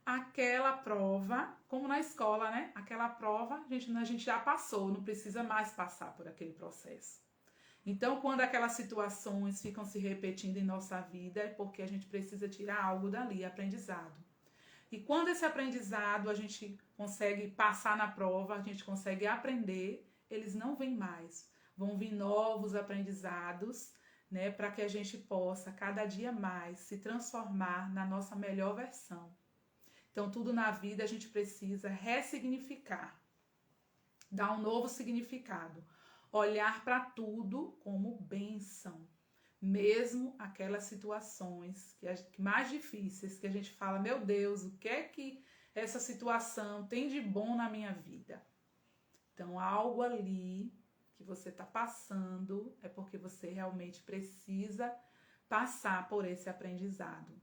aquela prova, como na escola, né? Aquela prova a gente já passou, não precisa mais passar por aquele processo. Então, quando aquelas situações ficam se repetindo em nossa vida, é porque a gente precisa tirar algo dali, aprendizado. E quando esse aprendizado a gente consegue passar na prova, a gente consegue aprender, eles não vêm mais. Vão vir novos aprendizados, né, para que a gente possa cada dia mais se transformar na nossa melhor versão. Então, tudo na vida a gente precisa ressignificar, dar um novo significado, olhar para tudo como bênção. Mesmo aquelas situações que mais difíceis, que a gente fala, meu Deus, o que é que essa situação tem de bom na minha vida? Então, algo ali que você está passando é porque você realmente precisa passar por esse aprendizado.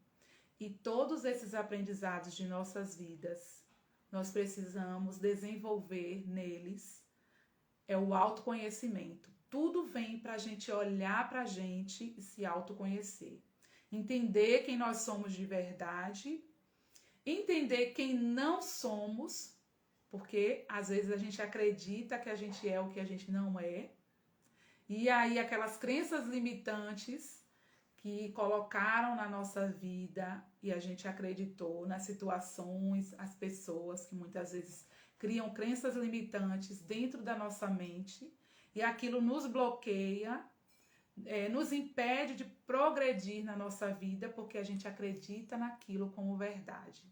E todos esses aprendizados de nossas vidas, nós precisamos desenvolver neles, é o autoconhecimento. Tudo vem para a gente olhar para a gente e se autoconhecer. Entender quem nós somos de verdade, entender quem não somos, porque às vezes a gente acredita que a gente é o que a gente não é. E aí aquelas crenças limitantes que colocaram na nossa vida e a gente acreditou nas situações, as pessoas que muitas vezes criam crenças limitantes dentro da nossa mente e aquilo nos bloqueia, nos impede de progredir na nossa vida porque a gente acredita naquilo como verdade.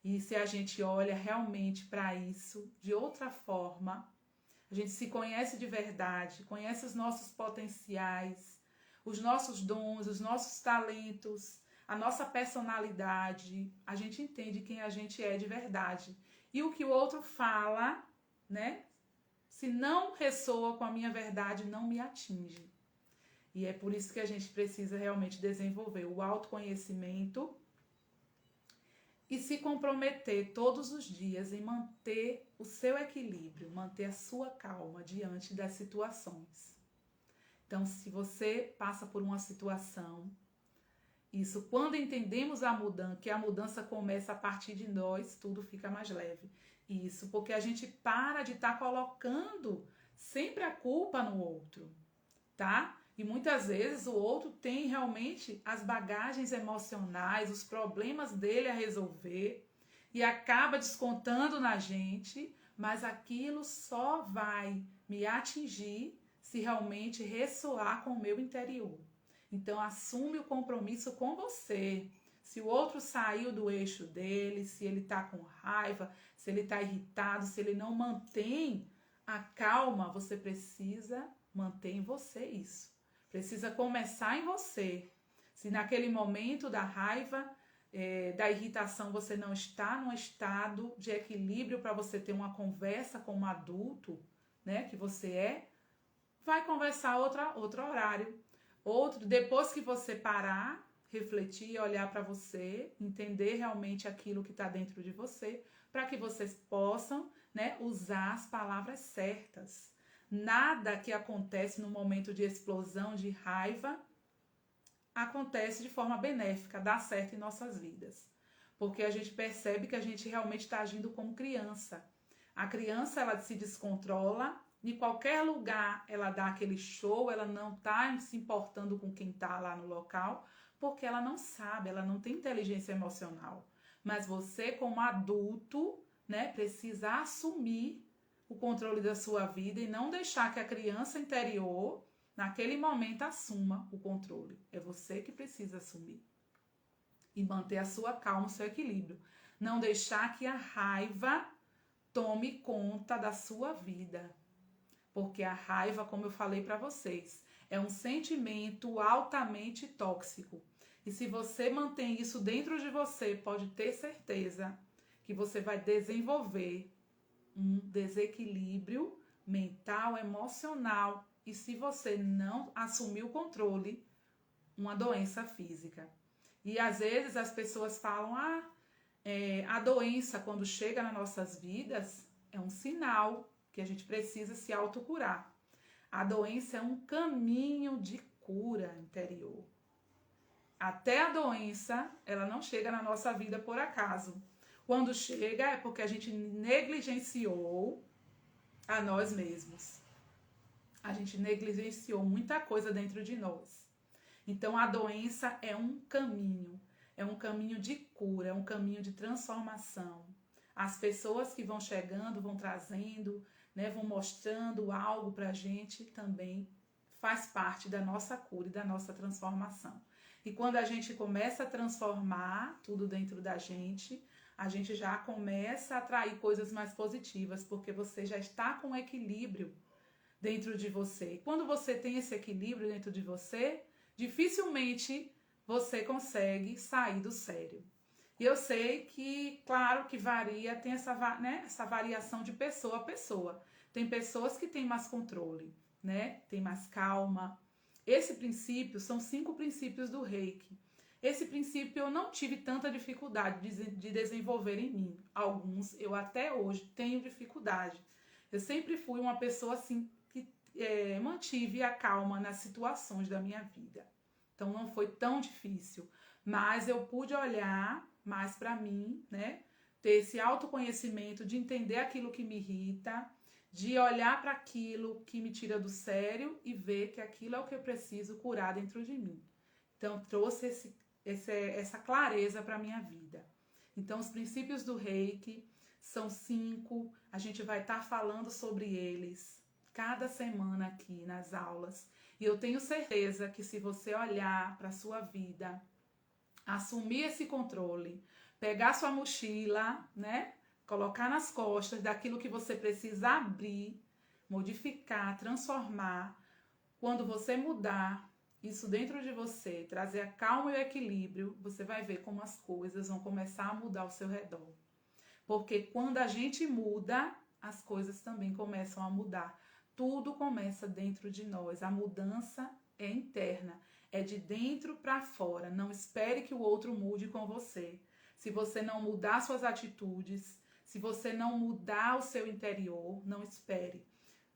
E se a gente olha realmente para isso de outra forma, a gente se conhece de verdade, conhece os nossos potenciais, os nossos dons, os nossos talentos, a nossa personalidade, a gente entende quem a gente é de verdade. E o que o outro fala, né? Se não ressoa com a minha verdade, não me atinge. E é por isso que a gente precisa realmente desenvolver o autoconhecimento e se comprometer todos os dias em manter o seu equilíbrio, manter a sua calma diante das situações. Então, se você passa por uma situação, isso, quando entendemos a mudança, que a mudança começa a partir de nós, tudo fica mais leve. Isso, porque a gente para de estar colocando sempre a culpa no outro, tá? E muitas vezes o outro tem realmente as bagagens emocionais, os problemas dele a resolver e acaba descontando na gente, mas aquilo só vai me atingir se realmente ressoar com o meu interior. Então, assume o compromisso com você. Se o outro saiu do eixo dele, se ele está com raiva, se ele está irritado, se ele não mantém a calma, você precisa manter em você isso. Precisa começar em você. Se naquele momento da raiva, da irritação, você não está num estado de equilíbrio para você ter uma conversa com um adulto, né, que você vai conversar outro horário. Depois que você parar, refletir, olhar para você, entender realmente aquilo que está dentro de você, para que vocês possam, né, usar as palavras certas. Nada que acontece no momento de explosão, de raiva, acontece de forma benéfica, dá certo em nossas vidas. Porque a gente percebe que a gente realmente está agindo como criança. A criança, ela se descontrola, em qualquer lugar ela dá aquele show, ela não está se importando com quem está lá no local, porque ela não sabe, ela não tem inteligência emocional. Mas você, como adulto, né, precisa assumir o controle da sua vida e não deixar que a criança interior, naquele momento, assuma o controle. É você que precisa assumir. E manter a sua calma, o seu equilíbrio. Não deixar que a raiva tome conta da sua vida. Porque a raiva, como eu falei para vocês, é um sentimento altamente tóxico. E se você mantém isso dentro de você, pode ter certeza que você vai desenvolver um desequilíbrio mental, emocional. E se você não assumir o controle, uma doença física. E às vezes as pessoas falam, a doença quando chega nas nossas vidas é um sinal que a gente precisa se autocurar. A doença é um caminho de cura interior. Até a doença, ela não chega na nossa vida por acaso. Quando chega é porque a gente negligenciou a nós mesmos. A gente negligenciou muita coisa dentro de nós. Então a doença é um caminho de cura, é um caminho de transformação. As pessoas que vão chegando, vão trazendo, né, vão mostrando algo pra gente também faz parte da nossa cura e da nossa transformação. E quando a gente começa a transformar tudo dentro da gente, a gente já começa a atrair coisas mais positivas, porque você já está com equilíbrio dentro de você. E quando você tem esse equilíbrio dentro de você, dificilmente você consegue sair do sério. E eu sei que, claro, que varia, tem essa variação de pessoa a pessoa. Tem pessoas que têm mais controle, né? Tem mais calma. Esse princípio, são 5 princípios do Reiki. Esse princípio eu não tive tanta dificuldade de desenvolver em mim. Alguns eu até hoje tenho dificuldade. Eu sempre fui uma pessoa assim que mantive a calma nas situações da minha vida. Então não foi tão difícil, mas eu pude olhar mais para mim, né? Ter esse autoconhecimento de entender aquilo que me irrita, de olhar para aquilo que me tira do sério e ver que aquilo é o que eu preciso curar dentro de mim. Então trouxe essa clareza para a minha vida. Então os princípios do Reiki são 5, a gente vai estar falando sobre eles cada semana aqui nas aulas. E eu tenho certeza que se você olhar para a sua vida, assumir esse controle, pegar sua mochila, né? Colocar nas costas daquilo que você precisa abrir, modificar, transformar. Quando você mudar isso dentro de você, trazer a calma e o equilíbrio, você vai ver como as coisas vão começar a mudar ao seu redor. Porque quando a gente muda, as coisas também começam a mudar. Tudo começa dentro de nós. A mudança é interna, é de dentro para fora. Não espere que o outro mude com você. Se você não mudar suas atitudes, se você não mudar o seu interior, não espere.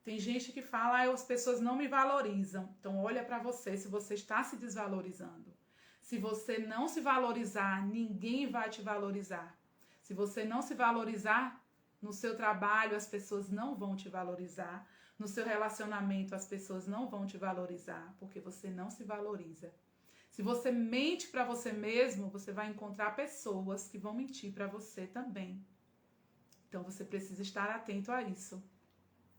Tem gente que fala, as pessoas não me valorizam. Então olha para você se você está se desvalorizando. Se você não se valorizar, ninguém vai te valorizar. Se você não se valorizar no seu trabalho, as pessoas não vão te valorizar. No seu relacionamento, as pessoas não vão te valorizar, porque você não se valoriza. Se você mente para você mesmo, você vai encontrar pessoas que vão mentir para você também. Então você precisa estar atento a isso.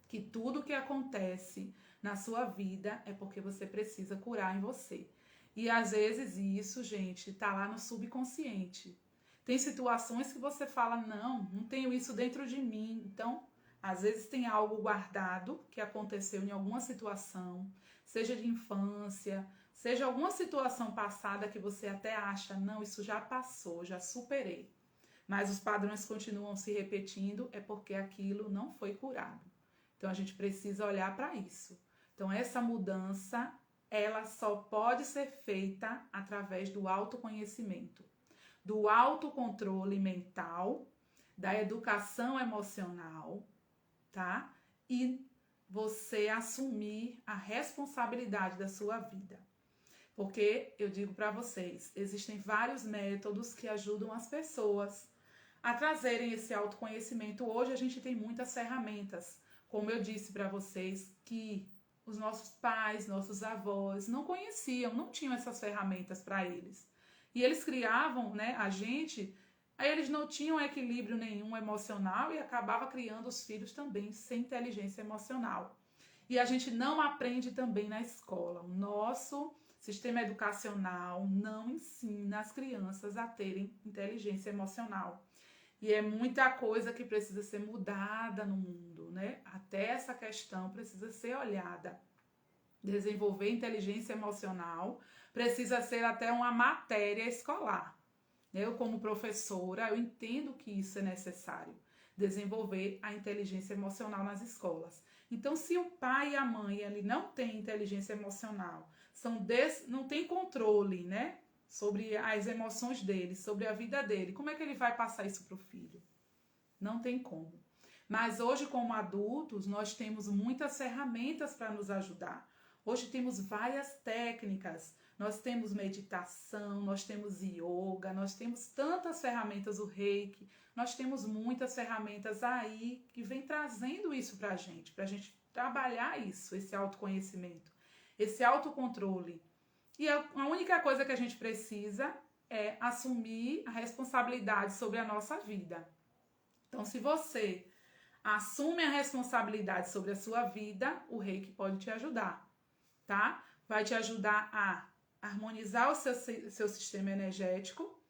Que tudo que acontece na sua vida é porque você precisa curar em você. E às vezes isso, gente, tá lá no subconsciente. Tem situações que você fala, não tenho isso dentro de mim. Então, Às vezes tem algo guardado que aconteceu em alguma situação, seja de infância, seja alguma situação passada que você até acha, não, isso já passou, já superei. Mas os padrões continuam se repetindo, é porque aquilo não foi curado. Então a gente precisa olhar para isso. Então essa mudança, ela só pode ser feita através do autoconhecimento, do autocontrole mental, da educação emocional, tá? E você assumir a responsabilidade da sua vida. Porque eu digo para vocês, existem vários métodos que ajudam as pessoas a trazerem esse autoconhecimento. Hoje a gente tem muitas ferramentas, como eu disse para vocês, que os nossos pais, nossos avós não conheciam, não tinham essas ferramentas para eles. E eles criavam, né, a gente, aí eles não tinham equilíbrio nenhum emocional e acabava criando os filhos também sem inteligência emocional. E a gente não aprende também na escola. O nosso sistema educacional não ensina as crianças a terem inteligência emocional. E é muita coisa que precisa ser mudada no mundo, né? Até essa questão precisa ser olhada. Desenvolver inteligência emocional precisa ser até uma matéria escolar. Eu, como professora, eu entendo que isso é necessário. Desenvolver a inteligência emocional nas escolas. Então, se o pai e a mãe ele não têm inteligência emocional, não tem controle, né, sobre as emoções dele, sobre a vida dele, como é que ele vai passar isso para o filho? Não tem como. Mas hoje, como adultos, nós temos muitas ferramentas para nos ajudar. Hoje temos várias técnicas, nós temos meditação, nós temos yoga, nós temos tantas ferramentas, o reiki, nós temos muitas ferramentas aí que vem trazendo isso para a gente trabalhar isso, esse autoconhecimento, esse autocontrole. E a única coisa que a gente precisa é assumir a responsabilidade sobre a nossa vida. Então, se você assume a responsabilidade sobre a sua vida, o reiki pode te ajudar, tá? Vai te ajudar a harmonizar o seu sistema energético.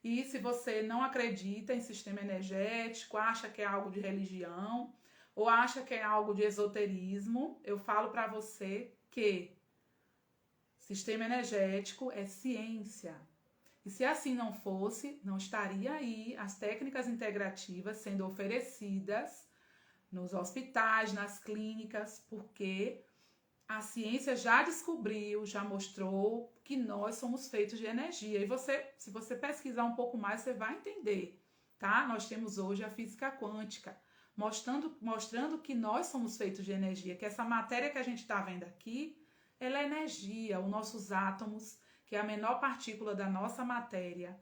E se você não acredita em sistema energético, acha que é algo de religião ou acha que é algo de esoterismo, eu falo para você que sistema energético é ciência. E se assim não fosse, não estaria aí as técnicas integrativas sendo oferecidas nos hospitais, nas clínicas, porque a ciência já descobriu, já mostrou que nós somos feitos de energia. E se você pesquisar um pouco mais, você vai entender, tá? Nós temos hoje a física quântica, mostrando que nós somos feitos de energia, que essa matéria que a gente está vendo aqui, ela é energia. Os nossos átomos, que é a menor partícula da nossa matéria,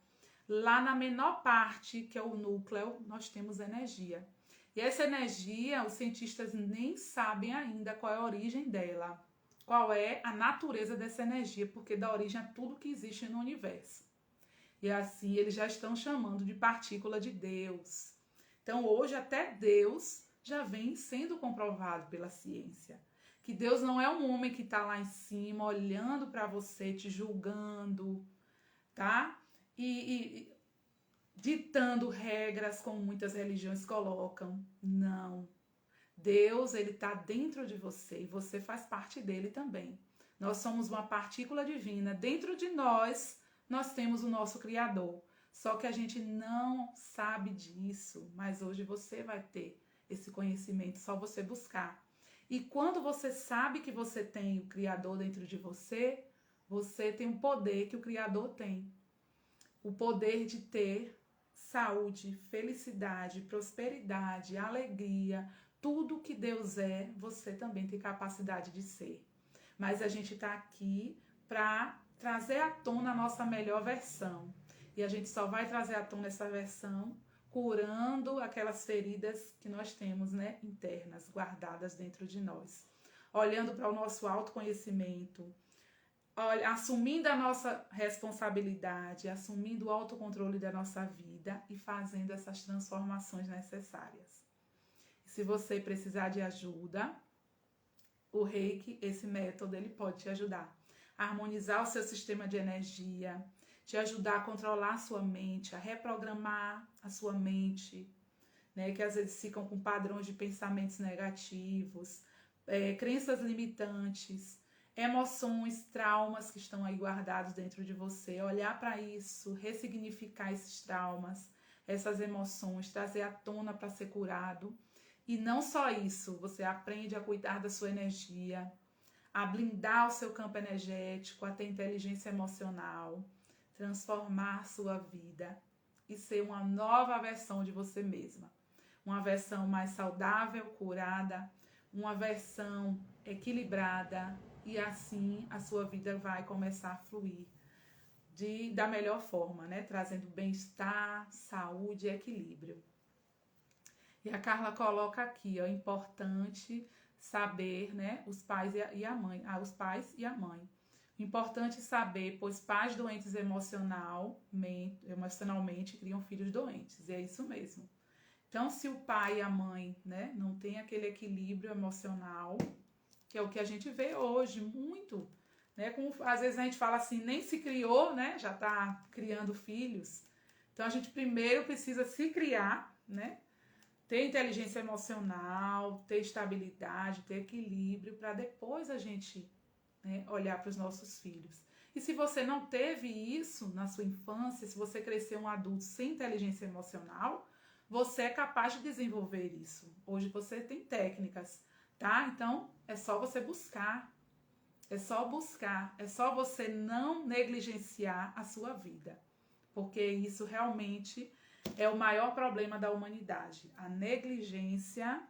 lá na menor parte, que é o núcleo, nós temos energia. E essa energia, os cientistas nem sabem ainda qual é a origem dela, qual é a natureza dessa energia, porque dá origem a tudo que existe no universo. E assim eles já estão chamando de partícula de Deus. Então hoje até Deus já vem sendo comprovado pela ciência. Que Deus não é um homem que está lá em cima olhando para você, te julgando, tá? E ditando regras como muitas religiões colocam. Não. Deus, ele está dentro de você e você faz parte dele também. Nós somos uma partícula divina. Dentro de nós, nós temos o nosso Criador. Só que a gente não sabe disso, mas hoje você vai ter esse conhecimento, só você buscar. E quando você sabe que você tem o Criador dentro de você, você tem um poder que o Criador tem. O poder de ter saúde, felicidade, prosperidade, alegria, tudo que Deus é, você também tem capacidade de ser. Mas a gente está aqui para trazer à tona a nossa melhor versão. E a gente só vai trazer à tona essa versão curando aquelas feridas que nós temos, né, internas, guardadas dentro de nós. Olhando para o nosso autoconhecimento, assumindo a nossa responsabilidade, assumindo o autocontrole da nossa vida e fazendo essas transformações necessárias. E se você precisar de ajuda, o reiki, esse método, ele pode te ajudar a harmonizar o seu sistema de energia, te ajudar a controlar a sua mente, a reprogramar a sua mente, né, que às vezes ficam com padrões de pensamentos negativos, crenças limitantes, emoções, traumas que estão aí guardados dentro de você. Olhar para isso, ressignificar esses traumas, essas emoções, trazer à tona para ser curado. E não só isso, você aprende a cuidar da sua energia, a blindar o seu campo energético, a ter inteligência emocional, transformar sua vida e ser uma nova versão de você mesma. Uma versão mais saudável, curada, uma versão equilibrada, e assim a sua vida vai começar a fluir da melhor forma, né? Trazendo bem-estar, saúde e equilíbrio. E a Carla coloca aqui, ó, importante saber, né, os pais e a mãe, os pais e a mãe. Importante saber, pois pais doentes emocionalmente criam filhos doentes, e é isso mesmo. Então, se o pai e a mãe, né, não tem aquele equilíbrio emocional, que é o que a gente vê hoje muito, né, como às vezes a gente fala assim, nem se criou, né, já está criando filhos. Então, a gente primeiro precisa se criar, né, ter inteligência emocional, ter estabilidade, ter equilíbrio, para depois a gente, né, olhar para os nossos filhos. E se você não teve isso na sua infância, se você cresceu um adulto sem inteligência emocional, você é capaz de desenvolver isso. Hoje você tem técnicas, tá? Então é só você buscar, é só você não negligenciar a sua vida, porque isso realmente é o maior problema da humanidade, a negligência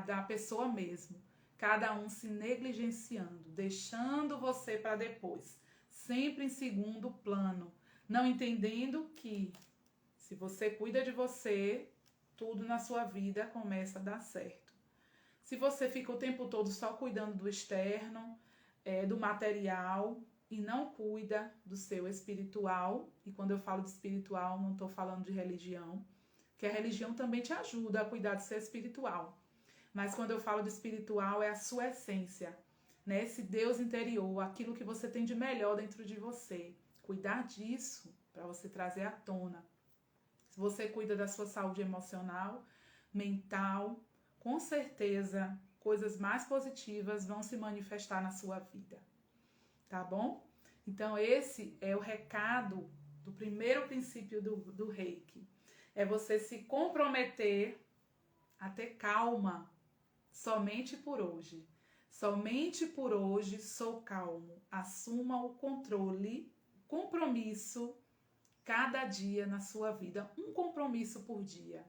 da pessoa mesmo. Cada um se negligenciando, deixando você para depois, sempre em segundo plano, não entendendo que se você cuida de você, tudo na sua vida começa a dar certo. Se você fica o tempo todo só cuidando do externo, do material, e não cuida do seu espiritual, e quando eu falo de espiritual, não estou falando de religião, que a religião também te ajuda a cuidar do seu espiritual. Mas quando eu falo de espiritual, é a sua essência, né? Esse Deus interior, aquilo que você tem de melhor dentro de você. Cuidar disso para você trazer à tona. Se você cuida da sua saúde emocional, mental, com certeza coisas mais positivas vão se manifestar na sua vida. Tá bom? Então esse é o recado do primeiro princípio do Reiki. É você se comprometer a ter calma somente por hoje. Somente por hoje sou calmo. Assuma o controle, compromisso cada dia na sua vida. Um compromisso por dia.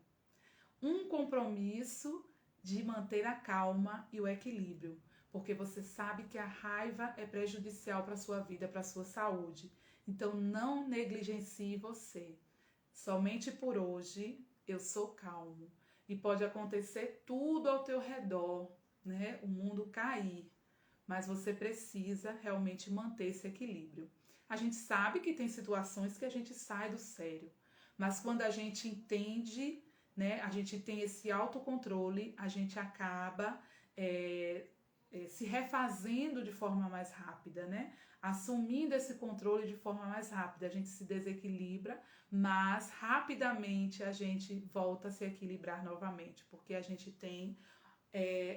Um compromisso de manter a calma e o equilíbrio. Porque você sabe que a raiva é prejudicial para a sua vida, para a sua saúde. Então não negligencie você. Somente por hoje eu sou calmo. E pode acontecer tudo ao teu redor, né? O mundo cair. Mas você precisa realmente manter esse equilíbrio. A gente sabe que tem situações que a gente sai do sério. Mas quando a gente entende, né? A gente tem esse autocontrole, a gente acaba se refazendo de forma mais rápida, né? Assumindo esse controle de forma mais rápida. A gente se desequilibra, mas rapidamente a gente volta a se equilibrar novamente, porque a gente tem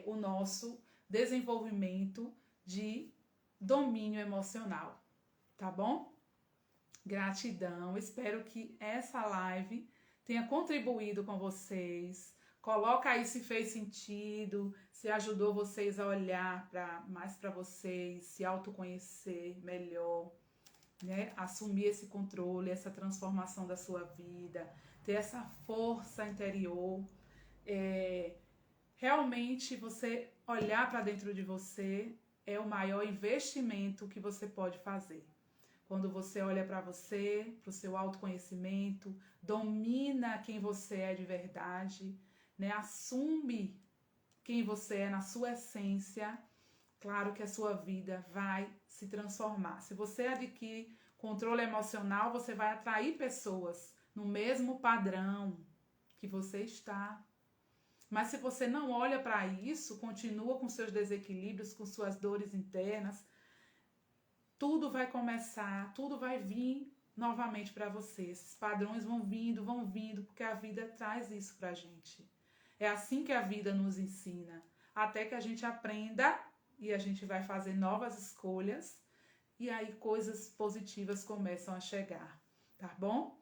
o nosso desenvolvimento de domínio emocional, tá bom? Gratidão, espero que essa live tenha contribuído com vocês. Coloca aí se fez sentido, se ajudou vocês a olhar mais para vocês, se autoconhecer melhor, né? Assumir esse controle, essa transformação da sua vida, ter essa força interior. Realmente você olhar para dentro de você é o maior investimento que você pode fazer. Quando você olha para você, para o seu autoconhecimento, domina quem você é de verdade, né? Assume quem você é na sua essência, claro que a sua vida vai se transformar. Se você adquirir controle emocional, você vai atrair pessoas no mesmo padrão que você está. Mas se você não olha para isso, continua com seus desequilíbrios, com suas dores internas, tudo vai começar, tudo vai vir novamente para você. Esses padrões vão vindo, porque a vida traz isso pra gente. É assim que a vida nos ensina, até que a gente aprenda e a gente vai fazer novas escolhas e aí coisas positivas começam a chegar, tá bom?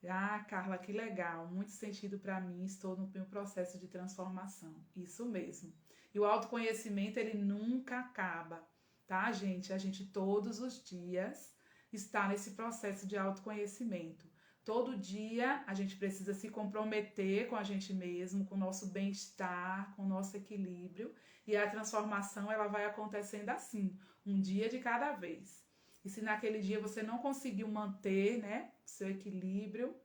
Ah, Carla, que legal, muito sentido para mim, estou no meu processo de transformação. Isso mesmo. E o autoconhecimento, ele nunca acaba, tá, gente? A gente todos os dias está nesse processo de autoconhecimento. Todo dia a gente precisa se comprometer com a gente mesmo, com o nosso bem-estar, com o nosso equilíbrio, e a transformação ela vai acontecendo assim, um dia de cada vez. E se naquele dia você não conseguiu manter, né, seu equilíbrio,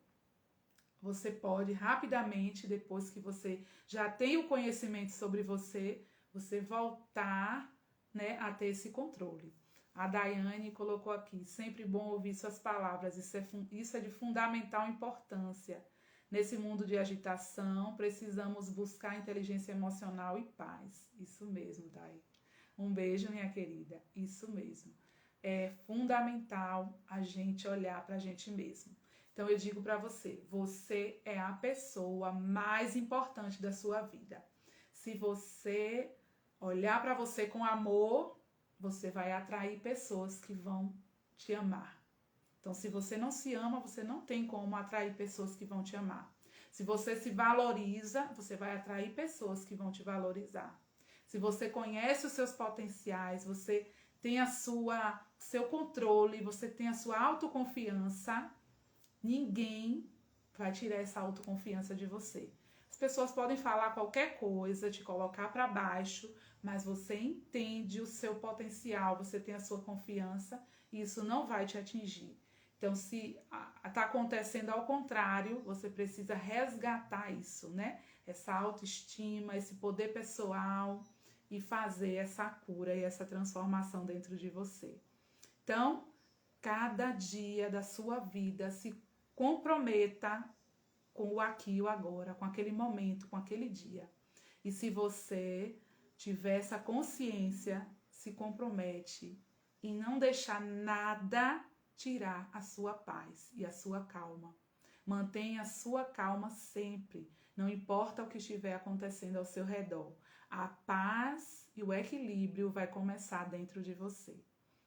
você pode rapidamente, depois que você já tem o conhecimento sobre você, você voltar, né, a ter esse controle. A Daiane colocou aqui, sempre bom ouvir suas palavras, isso é de fundamental importância. Nesse mundo de agitação, precisamos buscar inteligência emocional e paz. Isso mesmo, Dai. Um beijo, minha querida. Isso mesmo. É fundamental a gente olhar para a gente mesmo. Então eu digo para você, você é a pessoa mais importante da sua vida. Se você olhar para você com amor, você vai atrair pessoas que vão te amar. Então, se você não se ama, você não tem como atrair pessoas que vão te amar. Se você se valoriza, você vai atrair pessoas que vão te valorizar. Se você conhece os seus potenciais, você tem seu controle, você tem a sua autoconfiança, ninguém vai tirar essa autoconfiança de você. As pessoas podem falar qualquer coisa, te colocar para baixo, mas você entende o seu potencial, você tem a sua confiança e isso não vai te atingir. Então, se está acontecendo ao contrário, você precisa resgatar isso, né? Essa autoestima, esse poder pessoal e fazer essa cura e essa transformação dentro de você. Então, cada dia da sua vida se comprometa com o aqui e o agora, com aquele momento, com aquele dia. E se você tiver essa consciência, se compromete em não deixar nada tirar a sua paz e a sua calma. Mantenha a sua calma sempre, não importa o que estiver acontecendo ao seu redor. A paz e o equilíbrio vai começar dentro de você,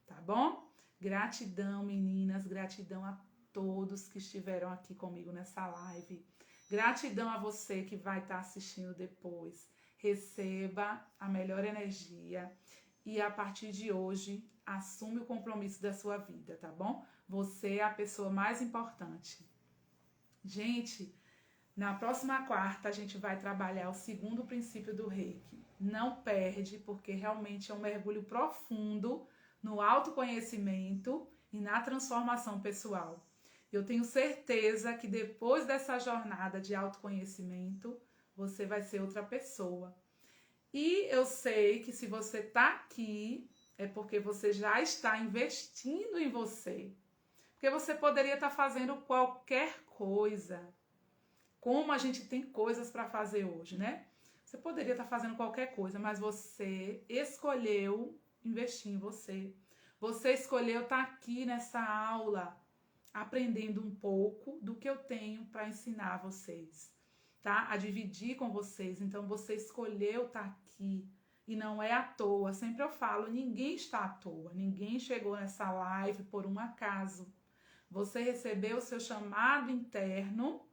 tá bom? Gratidão, meninas, gratidão a todos que estiveram aqui comigo nessa live. Gratidão a você que vai estar assistindo depois. Receba a melhor energia e a partir de hoje assume o compromisso da sua vida, tá bom? Você é a pessoa mais importante. Gente, na próxima quarta a gente vai trabalhar o segundo princípio do Reiki. Não perde, porque realmente é um mergulho profundo no autoconhecimento e na transformação pessoal. Eu tenho certeza que depois dessa jornada de autoconhecimento, você vai ser outra pessoa. E eu sei que se você está aqui, é porque você já está investindo em você. Porque você poderia estar fazendo qualquer coisa. Como a gente tem coisas para fazer hoje, né? Você poderia estar fazendo qualquer coisa, mas você escolheu investir em você. Você escolheu estar aqui nessa aula, aprendendo um pouco do que eu tenho para ensinar vocês, tá? A dividir com vocês. Então, você escolheu estar aqui e não é à toa. Sempre eu falo, ninguém está à toa. Ninguém chegou nessa live por um acaso. Você recebeu o seu chamado interno,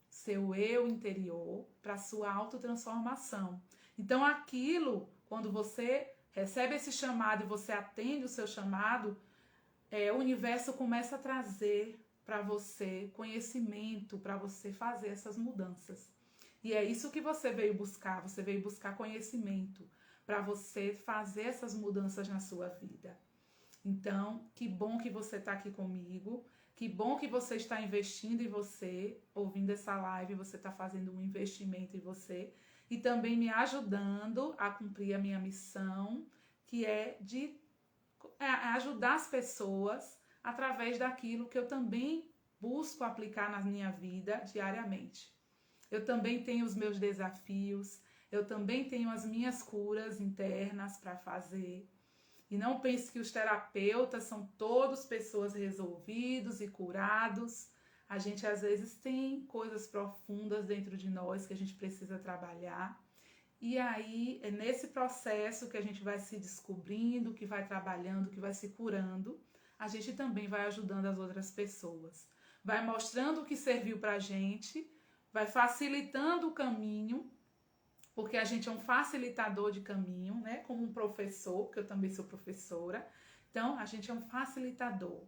seu eu interior, para sua autotransformação. Então, aquilo, quando você recebe esse chamado e você atende o seu chamado, o universo começa a trazer para você conhecimento, para você fazer essas mudanças. E é isso que você veio buscar conhecimento, para você fazer essas mudanças na sua vida. Então, que bom que você está aqui comigo, que bom que você está investindo em você, ouvindo essa live, você está fazendo um investimento em você e também me ajudando a cumprir a minha missão, que é de ajudar as pessoas através daquilo que eu também busco aplicar na minha vida diariamente. Eu também tenho os meus desafios, eu também tenho as minhas curas internas para fazer. E não pense que os terapeutas são todos pessoas resolvidos e curados. A gente às vezes tem coisas profundas dentro de nós que a gente precisa trabalhar. E aí é nesse processo que a gente vai se descobrindo, que vai trabalhando, que vai se curando, a gente também vai ajudando as outras pessoas. Vai mostrando o que serviu pra gente, vai facilitando o caminho, porque a gente é um facilitador de caminho, né? Como um professor, porque eu também sou professora. Então, a gente é um facilitador.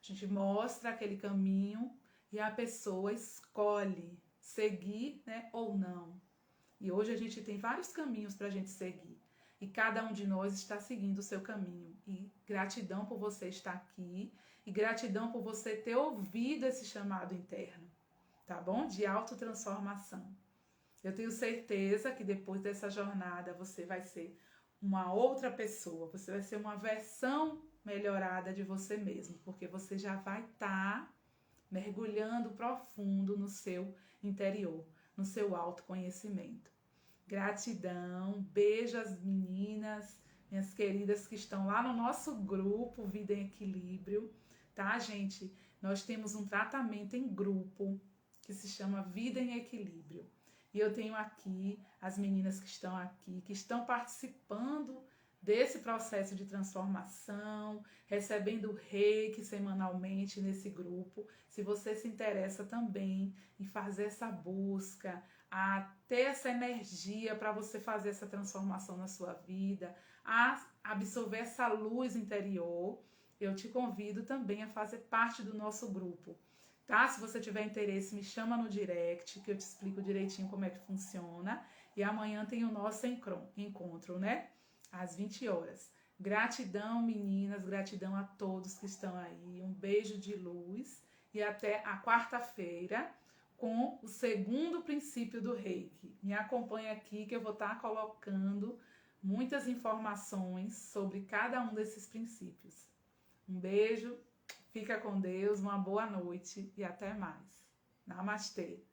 A gente mostra aquele caminho e a pessoa escolhe seguir, né, ou não. E hoje a gente tem vários caminhos para a gente seguir. E cada um de nós está seguindo o seu caminho. E gratidão por você estar aqui. E gratidão por você ter ouvido esse chamado interno, tá bom? De autotransformação. Eu tenho certeza que depois dessa jornada você vai ser uma outra pessoa. Você vai ser uma versão melhorada de você mesmo. Porque você já vai estar mergulhando profundo no seu interior, no seu autoconhecimento. Gratidão, beijo às meninas, minhas queridas que estão lá no nosso grupo Vida em Equilíbrio, tá, gente? Nós temos um tratamento em grupo que se chama Vida em Equilíbrio. E eu tenho aqui as meninas que estão aqui, que estão participando desse processo de transformação, recebendo reiki semanalmente nesse grupo. Se você se interessa também em fazer essa busca, a ter essa energia para você fazer essa transformação na sua vida, a absorver essa luz interior, eu te convido também a fazer parte do nosso grupo. Tá? Se você tiver interesse, me chama no direct, que eu te explico direitinho como é que funciona. E amanhã tem o nosso encontro, né? Às 20 horas. Gratidão, meninas, gratidão a todos que estão aí. Um beijo de luz e até a quarta-feira com o segundo princípio do Reiki. Me acompanha aqui que eu vou estar colocando muitas informações sobre cada um desses princípios. Um beijo, fica com Deus, uma boa noite e até mais. Namastê!